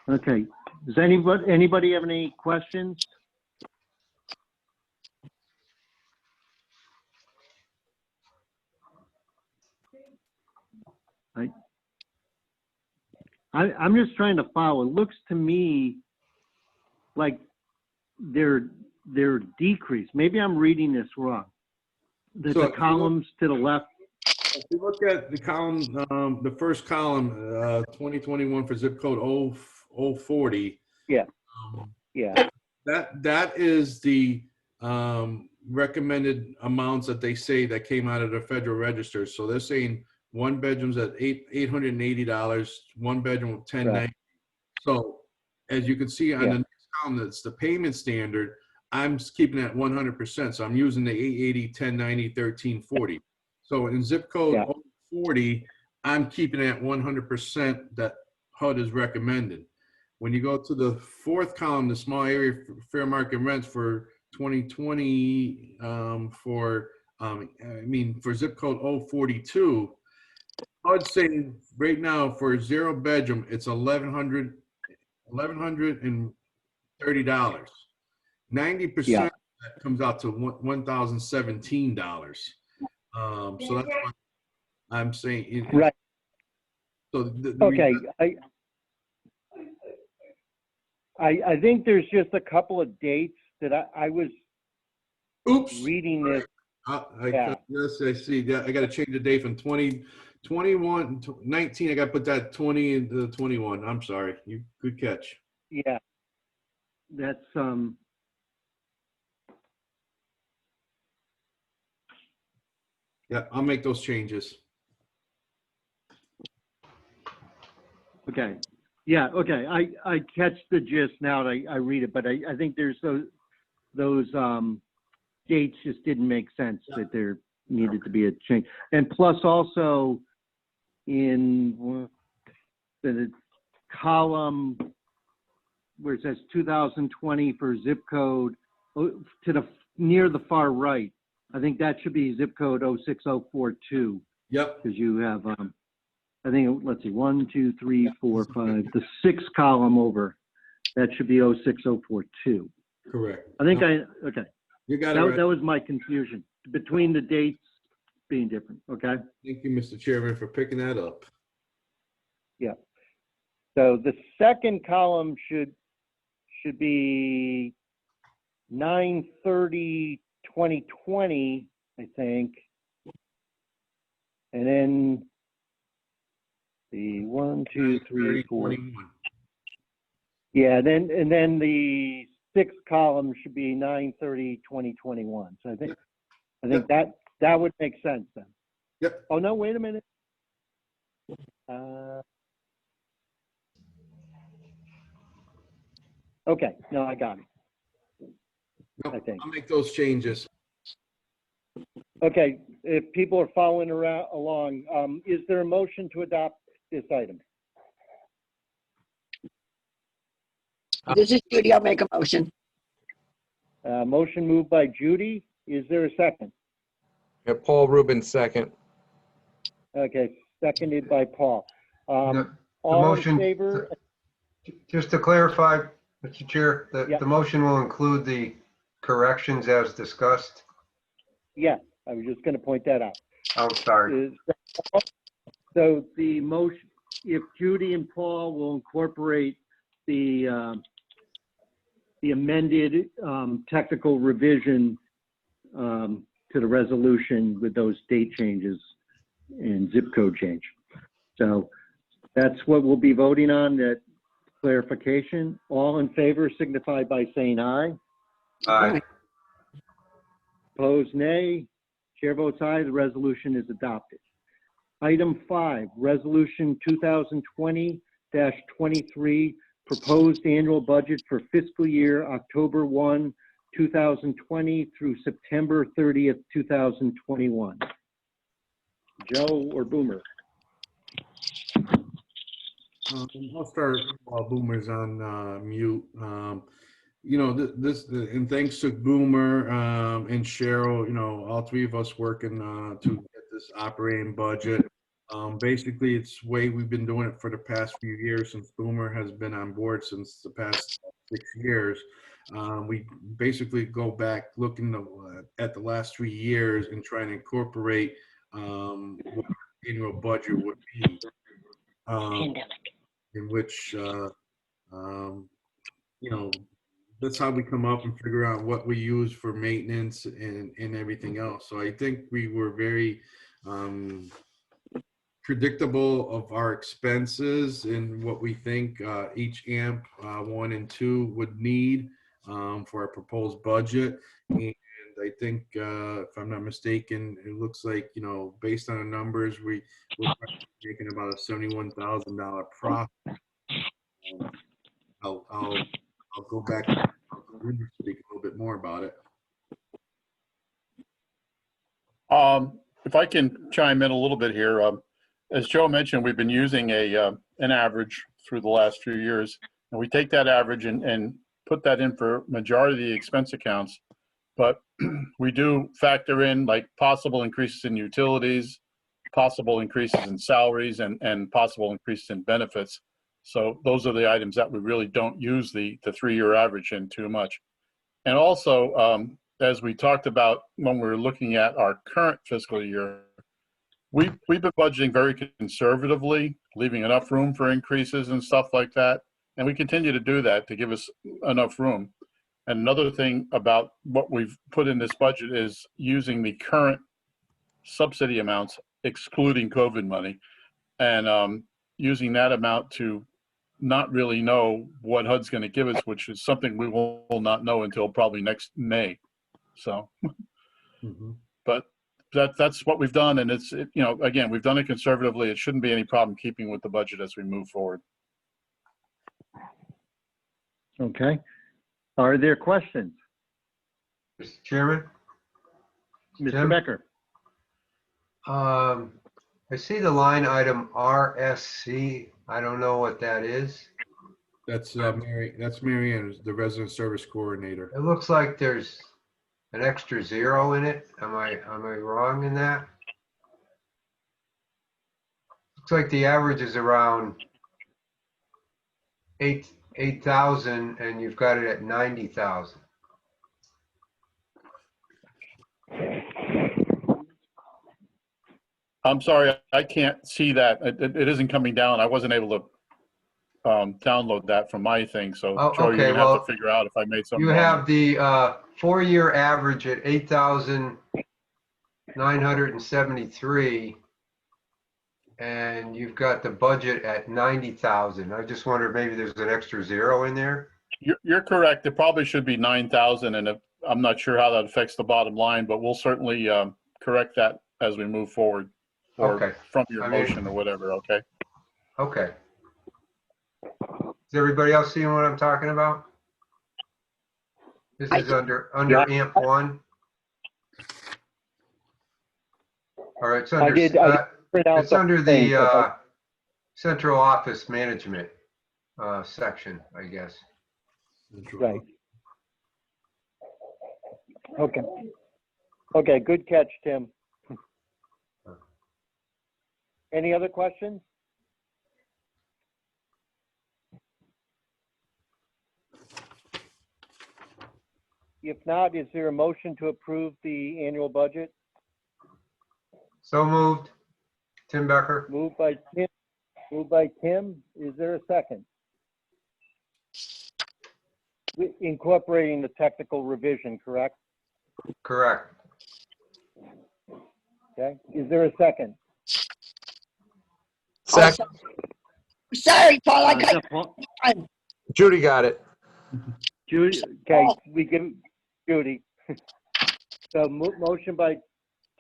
Okay, does anybody have any questions? I'm just trying to follow. It looks to me like they're decreased. Maybe I'm reading this wrong. The columns to the left. If you look at the column, the first column, 2021 for zip code 040. Yeah. Yeah. That is the recommended amounts that they say that came out of the Federal Register. So they're saying 1 bedroom's at $880, 1 bedroom $1,090. Right. So as you can see on the next column, that's the payment standard. I'm keeping it at 100%. So I'm using the 880, 1090, 1340. So in zip code 040, I'm keeping it at 100% that HUD is recommended. When you go to the fourth column, the small area fair market rents for 2020, for zip code 042, HUD's saying right now for a 0 bedroom, it's $1,130. 90% that comes out to $1,017. So that's what I'm saying. Right. So okay. I think there's just a couple of dates that I was reading this. Yeah. Yes, I see. Yeah, I got to change the date from 2021 to 19. I got to put that 20 into 21. I'm sorry. You good catch. Yeah. That's, Yeah, I'll make those changes. okay. Yeah, okay. I catch the gist now that I read it, but I think there's those dates just didn't make sense, that there needed to be a change. And plus also in the column where it says 2020 for zip code, to the near the far right, I think that should be zip code 06042, Yep. because you have, I think, let's see, 1, 2, 3, 4, 5, the sixth column over, that should be 06042. Correct. I think okay. You got it right. That was my confusion between the dates being different, okay? Thank you, Mr. Chairman, for picking that up. Yeah. So the second column should be 9/30/2020, I think. And then the 1, 2, 3, 4. 21. Yeah, and then the sixth column should be 9/30/2021. So I think that would make sense then. Yep. Oh no, wait a minute. Okay, no, I got it. Nope, I think. I'll make those changes. Okay, if people are following along, is there a motion to adopt this item? This is Judy. I'll make a motion. Motion moved by Judy. Is there a second? Yeah, Paul Rubin, second. Okay, seconded by Paul. The All motion- in favor? Just to clarify, Mr. Chair, Yeah. the motion will include the corrections as discussed. Yes, I was just going to point that out. I'm sorry. So the motion, if Judy and Paul will incorporate the amended technical revision to the resolution with those date changes and zip code change. So that's what we'll be voting on, that clarification. All in favor signify by saying aye. Aye. Opposed, nay. Chair votes aye. The resolution is adopted. Item 5, Resolution 2020-23, Proposed Annual Budget for Fiscal Year October 1, 2020 through September 30th, 2021. Joe or Boomer? I'll start while Boomer's on mute. And thanks to Boomer and Cheryl, all three of us working to get this operating budget. Basically, it's the way we've been doing it for the past few years since Boomer has been on board since the past 6 years. We basically go back looking at the last 3 years and trying to incorporate what our annual budget would be. In which, that's how we come up and figure out what we use for maintenance and everything else. So I think we were very predictable of our expenses and what we think each AMP 1 and 2 would need for our proposed budget. And I think, if I'm not mistaken, it looks like, based on the numbers, we're making about a $71,000 profit. I'll go back and speak a little bit more about it. If I can chime in a little bit here, as Joe mentioned, we've been using an average through the last few years, and we take that average and put that in for majority of the expense accounts. But we do factor in like possible increases in utilities, possible increases in salaries, and possible increases in benefits. So those are the items that we really don't use the 3-year average in too much. And also, as we talked about when we were looking at our current fiscal year, we've been budgeting very conservatively, leaving enough room for increases and stuff like that. And we continue to do that to give us enough room. And another thing about what we've put in this budget is using the current subsidy amounts, excluding COVID money, and using that amount to not really know what HUD's going to give us, which is something we will not know until probably next May. So, Mhm. but that's what we've done, and again, we've done it conservatively. It shouldn't be any problem keeping with the budget as we move forward. Okay. Are there questions? Mr. Chairman? Mr. Tim? Becker? I see the line item RSC. I don't know what that is. That's Mary Ann, the resident service coordinator. It looks like there's an extra zero in it. Am I wrong in that? Looks like the average is around 8,000 and you've got it at 90,000. I'm sorry, I can't see that. It isn't coming down. I wasn't able to download that from my thing. So Oh, Joe, you're okay, gonna have well, to figure out if I made something You wrong. have the 4-year average at 8,973, and you've got the budget at 90,000. I just wondered maybe there's an extra zero in there. You're correct. It probably should be 9,000, and I'm not sure how that affects the bottom line, but we'll certainly correct that as we move forward, or Okay. from your I mean- motion or whatever. Okay. Okay. Is everybody else seeing what I'm talking about? This is under AMP 1. All right, it's under, print out it's under thing, the but central office management section, I guess. Right. Okay. Okay, good catch, Tim. Any other questions? If not, is there a motion to approve the annual budget? So moved. Tim Becker. Moved by Tim. Moved by Tim. Is there a second? Incorporating the technical revision, correct? Correct. Okay. Is there a second? Second, Sorry, Paul, I got, Judy got it. Judy, okay, we give Judy. So motion by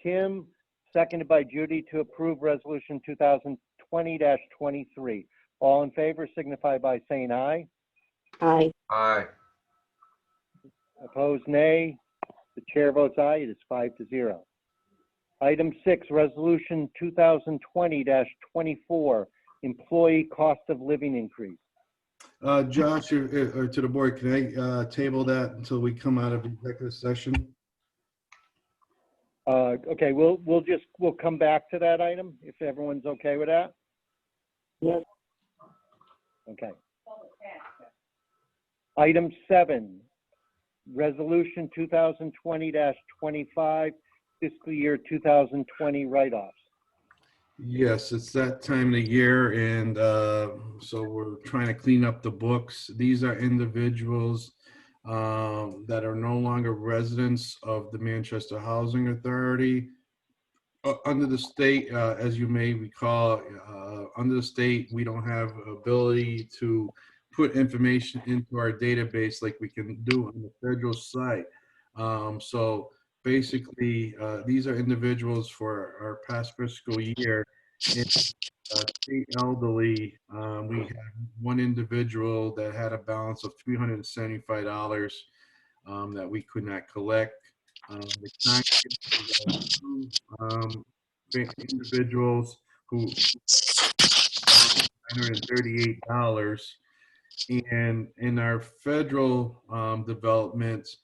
Tim, seconded by Judy to approve resolution 2020-23. All in favor signify by saying aye. aye. Aye. Opposed, nay. The chair votes aye. It is 5-0. Item 6, resolution 2020-24, employee cost of living increase. Josh, or to the board, can I table that until we come out of executive session? Okay, we'll come back to that item if everyone's okay with that. Yes. Okay. Item 7, resolution 2020-25, fiscal year 2020 write-offs. Yes, it's that time of the year, and so we're trying to clean up the books. These are individuals that are no longer residents of the Manchester Housing Authority. Under the state, as you may recall, under the state, we don't have ability to put information into our database like we can do on the federal site. So basically, these are individuals for our past fiscal year. And, state elderly, we have one individual that had a balance of $375 that we could not collect. The individuals who $138, and in our federal developments,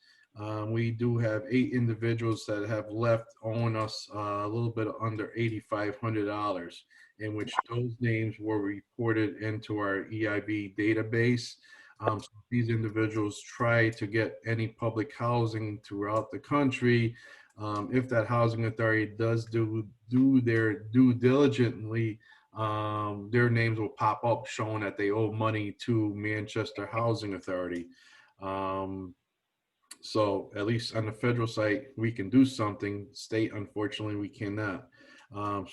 we do have 8 individuals that have left owing us a little bit under $8,500, in which those names were reported into our EIB database. So these individuals try to get any public housing throughout the country. If that housing authority does do their due diligently, their names will pop up showing that they owe money to Manchester Housing Authority. So at least on the federal site, we can do something. State, unfortunately, we cannot.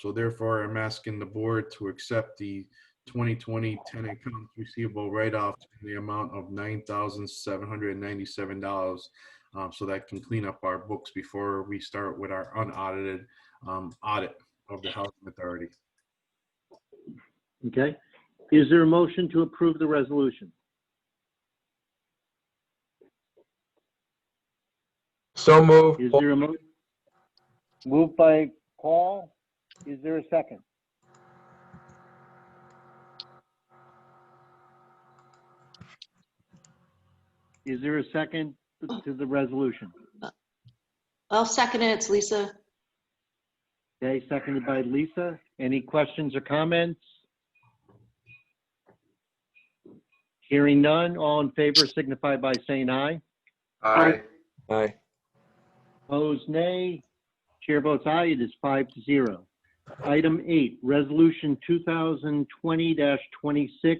So therefore, I'm asking the board to accept the 2020 tenant accounts receivable write-off in the amount of $9,797, so that can clean up our books before we start with our unaudited audit of the housing authority. Okay. Is there a motion to approve the resolution? So moved. Is there a motion? Moved by Paul. Is there a second? Is there a second to the resolution? I'll second it. It's Lisa. Okay, seconded by Lisa. Any questions or comments? Hearing none, all in favor signify by saying aye. Aye. Aye. Opposed, nay. Chair votes aye. It is 5-0. Item 8, Resolution 2020-26,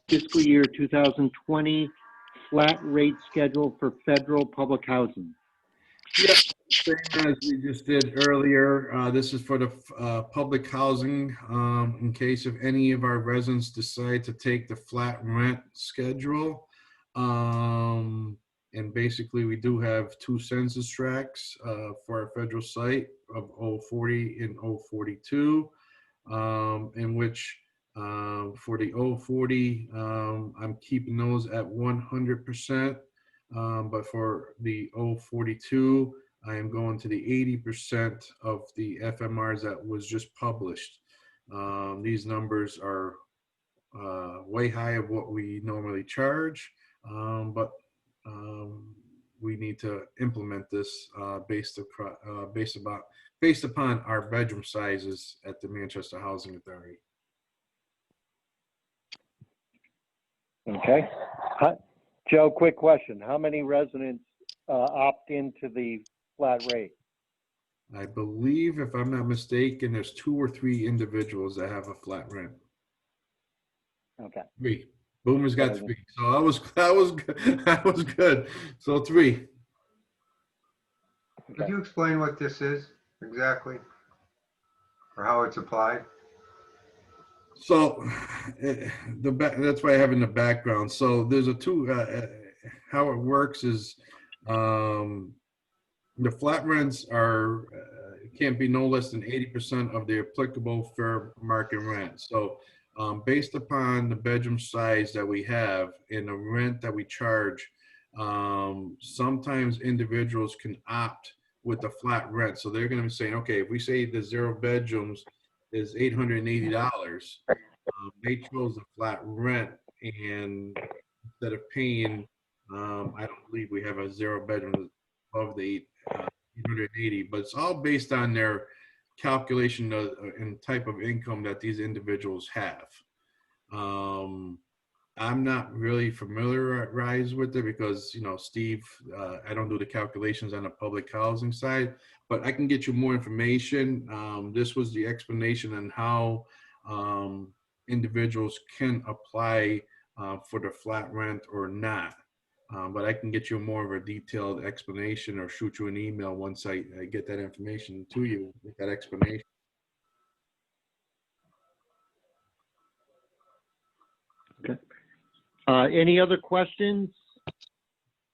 fiscal year 2020, flat rate schedule for federal public housing. Yeah, same as we just did earlier. This is for the public housing, in case if any of our residents decide to take the flat rent schedule. And basically, we do have 2 census tracts for our federal site of 040 and 042, in which for the 040, I'm keeping those at 100%. But for the 042, I am going to the 80% of the FMRs that was just published. These numbers are way high of what we normally charge, but we need to implement this based upon our bedroom sizes at the Manchester Housing Authority. Okay. Joe, quick question. How many residents opt into the flat rate? I believe, if I'm not mistaken, there's 2 or 3 individuals that have a flat rent. Okay. 3. Boomer's got 3. So that was good. That was good. So 3. Could you explain what this is exactly? Or how it's applied? So that's why I have in the background. So there's a 2, how it works is the flat rents are, can't be no less than 80% of the applicable fair market rent. So based upon the bedroom size that we have and the rent that we charge, sometimes individuals can opt with the flat rent. So they're going to be saying, okay, if we say the 0 bedrooms is $880, they chose the flat rent, and instead of paying, I don't believe we have a 0 bedroom above the 880, but it's all based on their calculation of, and type of income that these individuals have. I'm not really familiarized with it because, you know, Steve, I don't do the calculations on the public housing side, but I can get you more information. This was the explanation on how individuals can apply for the flat rent or not. But I can get you more of a detailed explanation or shoot you an email once I get that information to you with that explanation. Okay. Any other questions?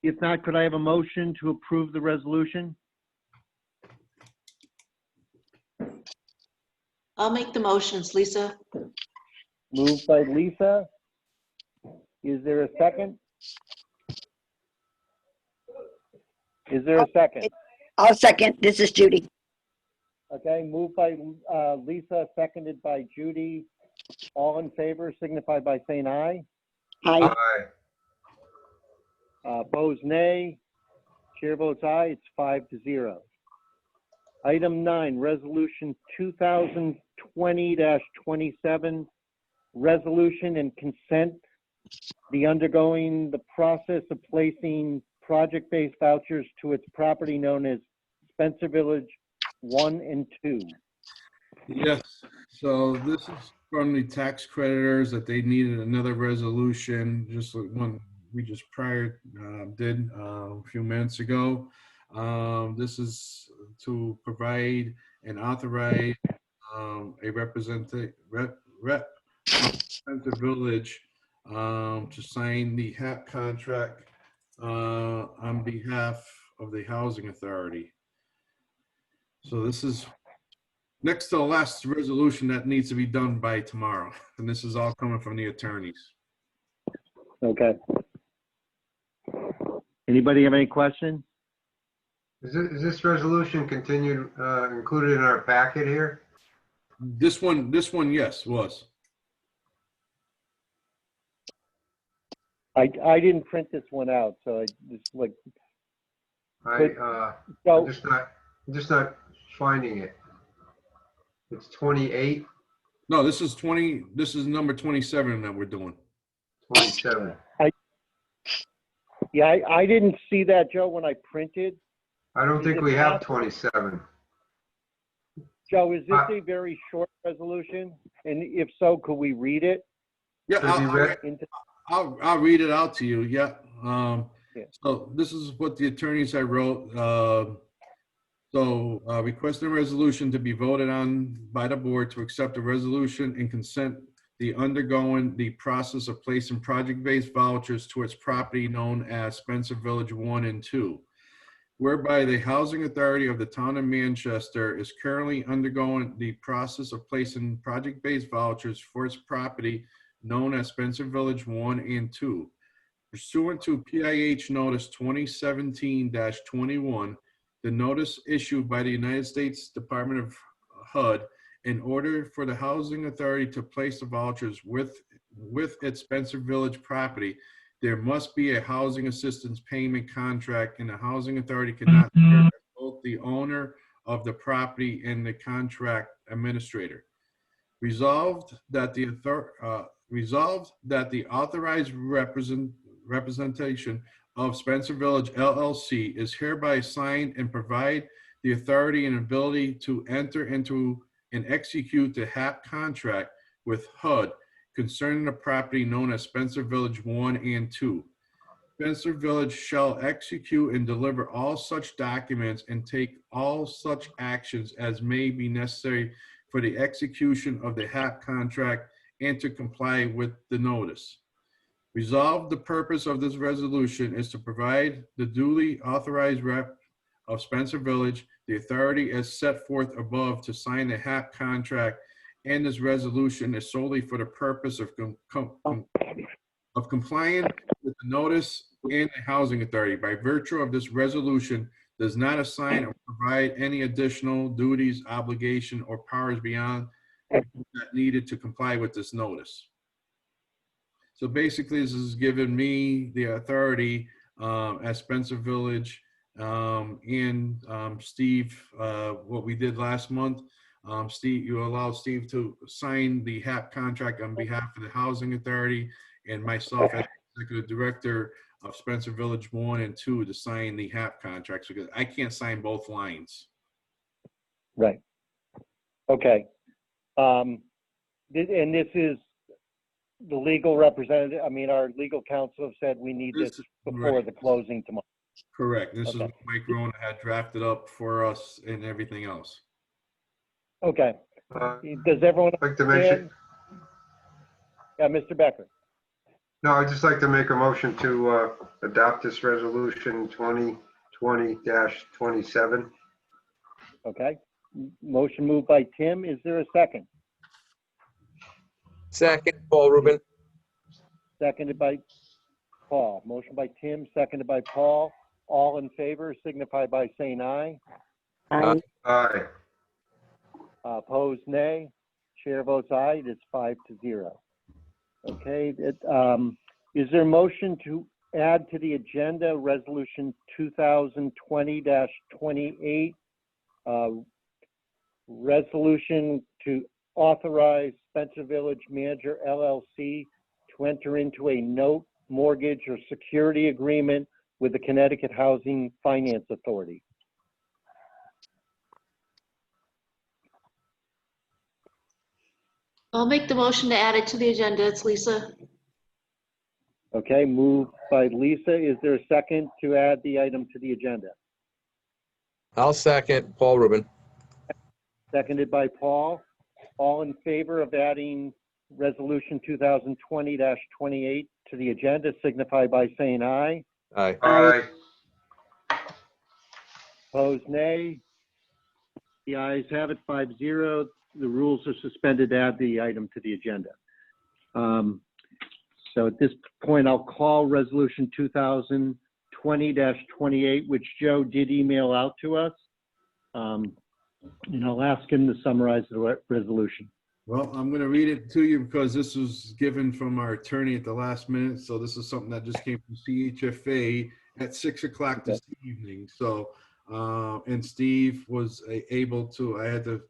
If not, could I have a motion to approve the resolution? I'll make the motions, Lisa. Moved by Lisa. Is there a second? Is there a second? I'll second. This is Judy. Okay, moved by Lisa, seconded by Judy. All in favor signify by saying aye. Aye. Aye. Opposed, nay. Chair votes aye. It's 5-0. Item 9, Resolution 2020-27, resolution and consent. The undergoing the process of placing project-based vouchers to its property known as Spencer Village 1 and 2. Yes, so this is from the tax creditors that they needed another resolution, just like one we just did a few minutes ago. This is to provide and authorize a representative village to sign the HAP contract on behalf of the Housing Authority. So this is next to the last resolution that needs to be done by tomorrow. And this is all coming from the attorneys. Okay. Anybody have any questions? Is this resolution continued, included in our packet here? This one, yes, was. I didn't print this one out, so I just like, I'm so, just not finding it. It's 28, No, this is number 27 that we're doing. 27. yeah, I didn't see that, Joe, when I printed. I don't think we have 27. Joe, is this a very short resolution? And if so, could we read it? Yeah, Should be read. I'll read it out to you. Yeah. Yeah. So this is what the attorneys I wrote. Requesting a resolution to be voted on by the board to accept a resolution and consent the undergoing the process of placing project-based vouchers to its property known as Spencer Village 1 and 2, whereby the Housing Authority of the Town of Manchester is currently undergoing the process of placing project-based vouchers for its property known as Spencer Village 1 and 2. Pursuant to PIH Notice 2017-21, the notice issued by the United States Department of HUD in order for the Housing Authority to place the vouchers with its Spencer Village property, there must be a housing assistance payment contract, and the Housing Authority cannot serve as both the owner of the property and the contract administrator. Resolved that the authorized representation of Spencer Village LLC is hereby assigned and provide the authority and ability to enter into and execute the HAP contract with HUD concerning the property known as Spencer Village 1 and 2. Spencer Village shall execute and deliver all such documents and take all such actions as may be necessary for the execution of the HAP contract and to comply with the notice. Resolved, the purpose of this resolution is to provide the duly authorized rep of Spencer Village the authority as set forth above to sign the HAP contract, and this resolution is solely for the purpose of complying with the notice and the Housing Authority. By virtue of this resolution, does not assign or provide any additional duties, obligation, or powers beyond that needed to comply with this notice. So basically, this is giving me the authority as Spencer Village and Steve, what we did last month. Steve, you allowed Steve to sign the HAP contract on behalf of the Housing Authority, and myself as Executive Director of Spencer Village 1 and 2 to sign the HAP contracts, because I can't sign both lines. Right. Okay. And this is the legal representative, I mean, our legal counsel have said we need this before right. the closing tomorrow. Correct. This is Okay. what Mike Rona had drafted up for us and everything else. Okay. Does everyone I'd like to mention, understand? Yeah, Mr. Becker. no, I'd just like to make a motion to adopt this resolution 2020-27. Okay. Motion moved by Tim. Is there a second? Second, Paul Rubin. Seconded by Paul. Motion by Tim, seconded by Paul. All in favor signify by saying aye. Aye. Aye. Opposed, nay. Chair votes aye. It is 5-0. Okay. Is there a motion to add to the agenda Resolution 2020-28, resolution to authorize Spencer Village Manager LLC to enter into a note, mortgage, or security agreement with the Connecticut Housing Finance Authority? I'll make the motion to add it to the agenda. It's Lisa. Okay, moved by Lisa. Is there a second to add the item to the agenda? I'll second, Paul Rubin. Seconded by Paul. All in favor of adding Resolution 2020-28 to the agenda signify by saying aye. Aye. Aye. Opposed, nay. The ayes have it, 5-0. The rules are suspended to add the item to the agenda. So at this point, I'll call Resolution 2020-28, which Joe did email out to us. And I'll ask him to summarize the resolution. Well, I'm going to read it to you because this was given from our attorney at the last minute. So this is something that just came from CHFA at 6 o'clock this evening. So, and Steve was able to,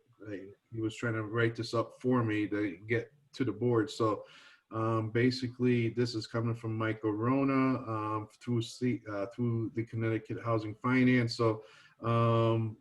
he was trying to write this up for me to get to the board. So basically this is coming from Michael Rona through the Connecticut Housing Finance. So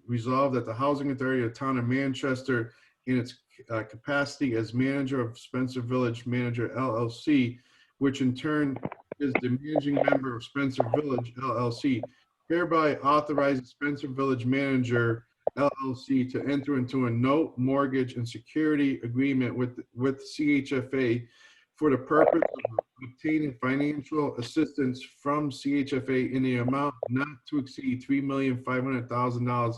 resolved that the Housing Authority of the Town of Manchester, in its capacity as manager of Spencer Village Manager LLC, which in turn is the managing member of Spencer Village LLC, hereby authorizes Spencer Village Manager LLC to enter into a note, mortgage, and security agreement with CHFA for the purpose of obtaining financial assistance from CHFA in the amount not to exceed $3,500,000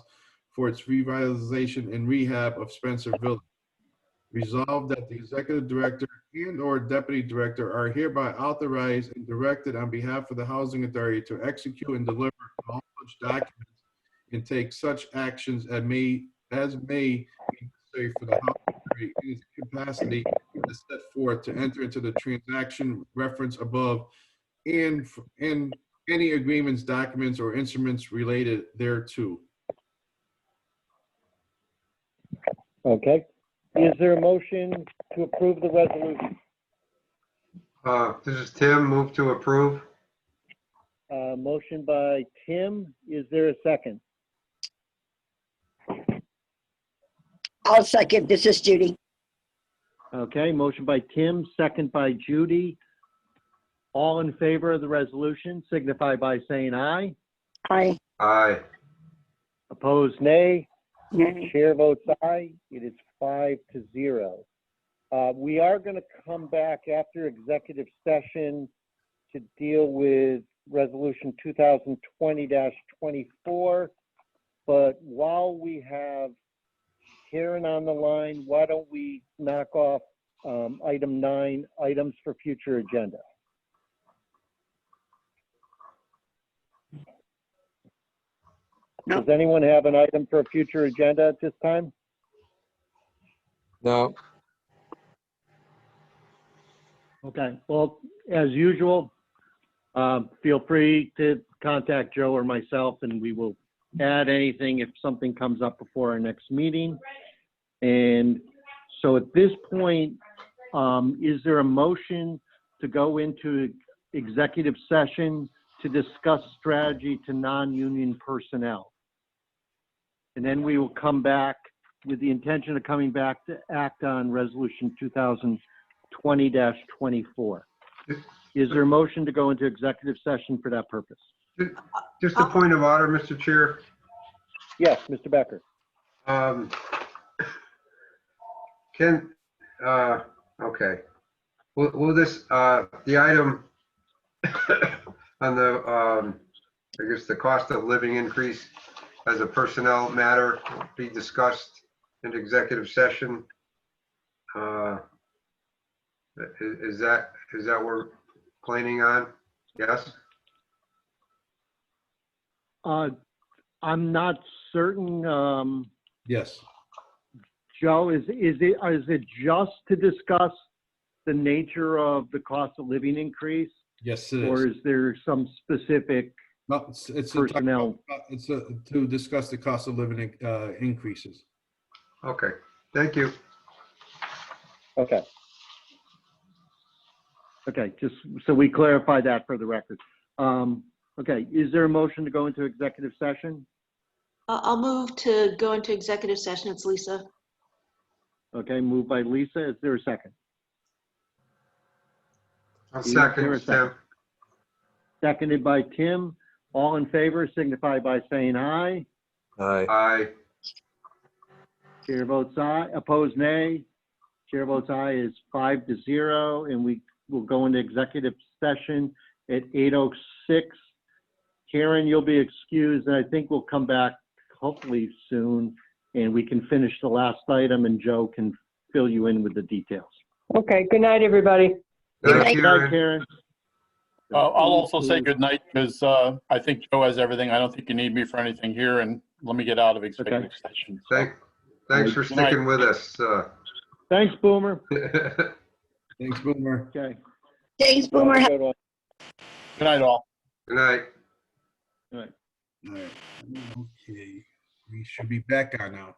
for its revitalization and rehab of Spencer Village. Resolved that the executive director and/or deputy director are hereby authorized and directed on behalf of the Housing Authority to execute and deliver all such documents and take such actions as may be necessary for the Housing Authority in its capacity as set forth to enter into the transaction reference above and any agreements, documents, or instruments related thereto. Okay. Is there a motion to approve the resolution? This is Tim, move to approve. Motion by Tim. Is there a second? I'll second. This is Judy. Okay, motion by Tim, second by Judy. All in favor of the resolution signify by saying aye. Aye. Aye. Opposed, nay. Nay. Chair votes aye. It is 5-0. We are going to come back after executive session to deal with Resolution 2020-24. But while we have Karen on the line, why don't we knock off item 9, items for future agenda? No. Does anyone have an item for a future agenda at this time? No. Okay, well, as usual, feel free to contact Joe or myself and we will add anything if something comes up before our next meeting. And so at this point, is there a motion to go into executive session to discuss strategy to non-union personnel? And then we will come back with the intention of coming back to act on Resolution 2020-24. Is there a motion to go into executive session for that purpose? Just a point of order, Mr. Chair. Yes, Mr. Becker. Okay. Will this, the item on the, I guess the cost of living increase as a personnel matter be discussed in executive session? Is that what we're planning on? Yes? I'm not certain, Yes. Joe, is it just to discuss the nature of the cost of living increase? Yes, it Or is. is there some specific No, it's personnel? to discuss the cost of living increases. Okay, thank you. Okay. Okay, just so we clarify that for the record. Okay, is there a motion to go into executive session? I'll move to go into executive session. It's Lisa. Okay, moved by Lisa. Is there a second? I'll Is there a second, Tim. seconded by Tim. All in favor signify by saying aye. Aye. Aye. Chair votes aye. Opposed, nay. Chair votes aye is 5-0, and we will go into executive session at 8:06. Karen, you'll be excused, and I think we'll come back hopefully soon, and we can finish the last item, and Joe can fill you in with the details. Okay, good night, everybody. Good night, Good night, Karen. Karen. I'll also say goodnight because I think Joe has everything. I don't think you need me for anything here, and let me get out of executive session. Thanks for Good night. sticking with us. Thanks, Boomer. Thanks, Boomer. Okay. Thanks, Boomer. Have a good one. Good night, all. Good night. Good night. All right. Okay. We should be back on now.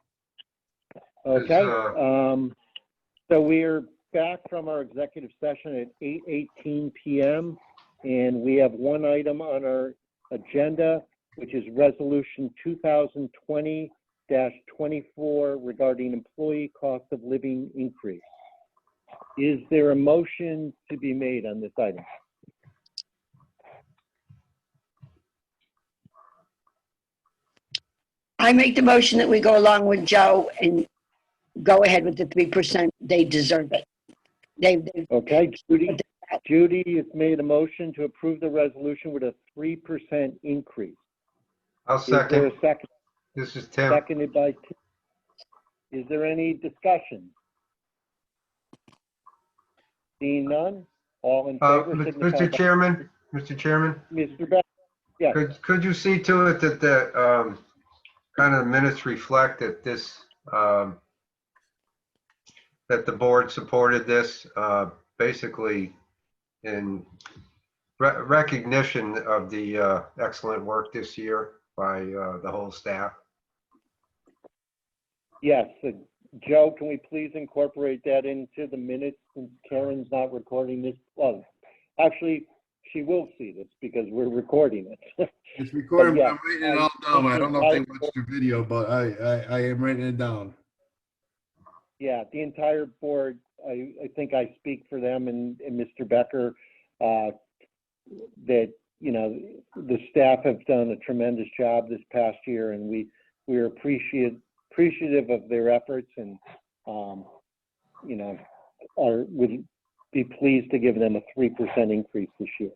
Okay, Is, so we're back from our executive session at 8:18 PM, and we have one item on our agenda, which is Resolution 2020-24 regarding employee cost of living increase. Is there a motion to be made on this item? I make the motion that we go along with Joe and go ahead with the 3%. They deserve it. They Okay, Judy has made a motion to approve the resolution with a 3% increase. I'll Is there second. a second? This is Tim. Seconded by Tim. Is there any discussion? Seeing none, all in favor? signify Mr. by- Chairman, Mr. Beck, yes. could you see to it that the kind of minutes reflect that this, that the board supported this, basically in recognition of the excellent work this year by the whole staff? Yes, Joe, can we please incorporate that into the minutes since Karen's not recording this? Well, actually, she will see this because we're recording it. It's recorded, but yeah, I'm writing it all down. I don't know if they watched the video, but I am writing it down. Yeah, the entire board, I think I speak for them and Mr. Becker, that, you know, the staff have done a tremendous job this past year, and we're appreciative of their efforts, and, you know, would be pleased to give them a 3% increase this year.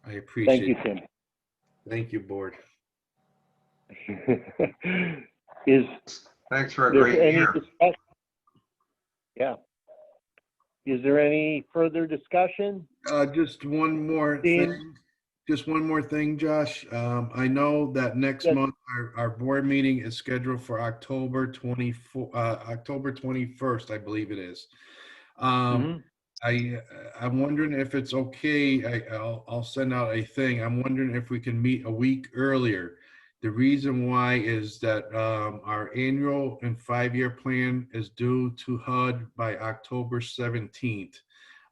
I appreciate Thank you, it. Tim. Thank you, board. Is Thanks for a there great any year. discussion? Yeah. Is there any further discussion? Just one more Dean? thing. Just one more thing, Josh. I know that next Yes. month, our board meeting is scheduled for October 21st, I believe it is. Mhm. I'm wondering if it's okay. I'll send out a thing. I'm wondering if we can meet a week earlier. The reason why is that our annual and 5-year plan is due to HUD by October 17th.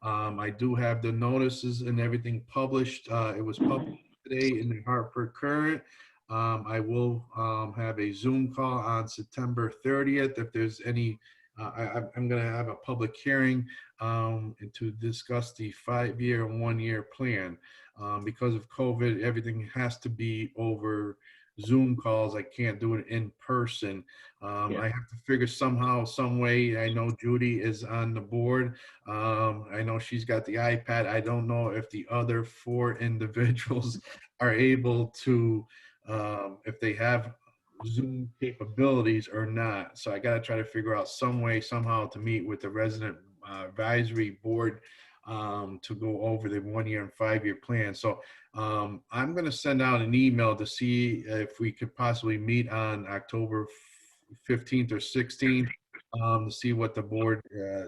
I do have the notices and everything published. It was published today in the Hartford Courant. I will have a Zoom call on September 30th. If there's any, I'm going to have a public hearing to discuss the 5-year and 1-year plan. Because of COVID, everything has to be over Zoom calls. I can't do it in person. I have to figure somehow, some way. I know Judy is on the board. I know she's got the iPad. I don't know if the other 4 individuals are able to, if they have Zoom capabilities or not. So I got to try to figure out some way, somehow to meet with the resident advisory board to go over the 1-year and 5-year plan. So I'm going to send out an email to see if we could possibly meet on October 15th or 16th to see what the board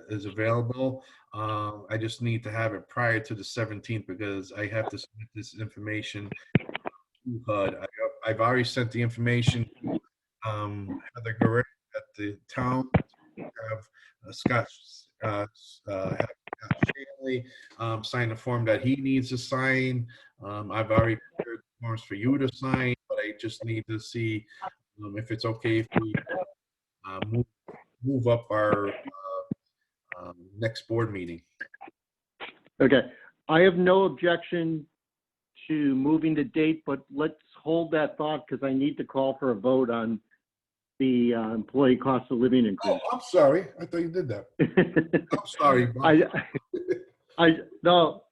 is available. I just need to have it prior to the 17th because I have to submit this information to HUD. I've already sent the information to Heather Garrett at the town. Have Scott Shanley sign the form that he needs to sign. I've already prepared the forms for you to sign, but I just need to see if it's okay if we move up our next board meeting. Okay. I have no objection to moving the date, but let's hold that thought because I need to call for a vote on the employee cost of living Oh, increase. I'm sorry. I thought you did that. I'm sorry. Bob. No.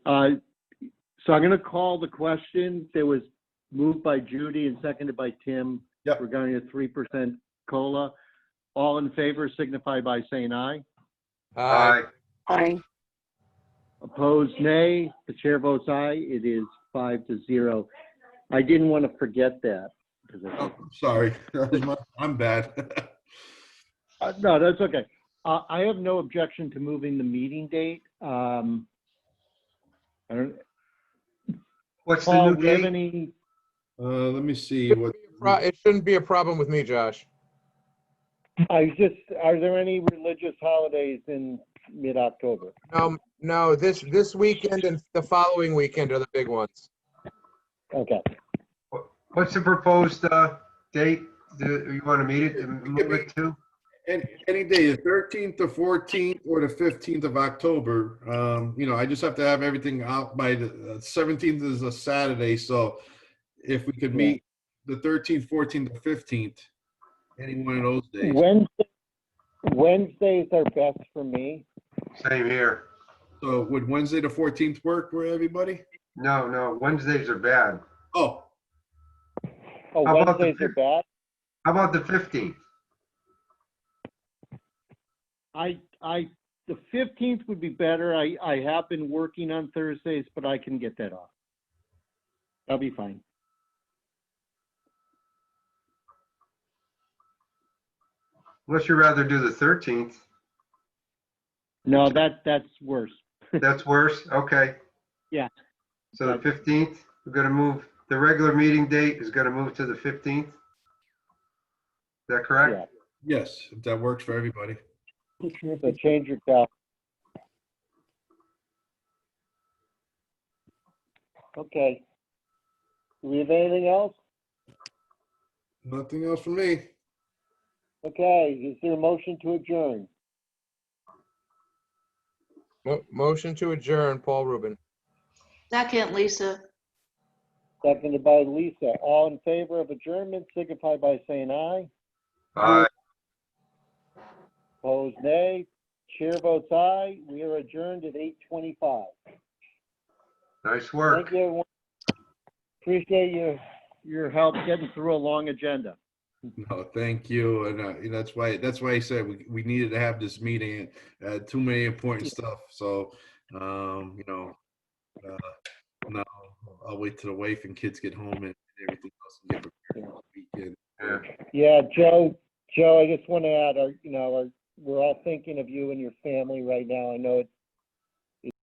So I'm going to call the question that was moved by Judy and seconded by Tim Yep. regarding a 3% COLA. All in favor signify by saying aye. Aye. Aye. Opposed, nay. The chair votes aye. It is 5-0. I didn't want to forget that. Oh, I'm sorry. I'm bad. No, that's okay. I have no objection to moving the meeting date. I don't, What's the Paul, new do you have date? any? Let me see what. It shouldn't be a problem with me, Josh. Are there any religious holidays in mid-October? No, this weekend and the following weekend are the big ones. Okay. What's the proposed date? Do you want to meet it, to move it to? Any day, the 13th, the 14th, or the 15th of October. I just have to have everything out by the 17th is a Saturday, so if we could meet the 13th, 14th, or 15th, any one of those days. Wednesdays are best for me. Same here. So would Wednesday the 14th work for everybody? No, Wednesdays are bad. Oh, Oh, How about the Wednesdays are bad? How about the 15th? The 15th would be better. I have been working on Thursdays, but I can get that off. That'll be fine. Unless you'd rather do the 13th. No, that's worse. That's worse? Okay. Yeah. So the 15th, we're going to move, the regular meeting date is going to move to the 15th? Is that correct? Yeah. yes, if that works for everybody. So change your cal. Okay. Do we have anything else? Nothing else for me. Okay, is there a motion to adjourn? Motion to adjourn, Paul Rubin. Second, Lisa. Seconded by Lisa. All in favor of adjournment signify by saying aye. Aye. Opposed, nay. Chair votes aye. We are adjourned at 8:25. Nice work. Thank you, everyone. Appreciate your help getting through a long agenda. No, thank you, and that's why I said we needed to have this meeting. Too many important stuff, so now I'll wait till the wife and kids get home and everything else and get prepared for the weekend. Yeah. Yeah, Joe, I just want to add, we're all thinking of you and your family right now. I know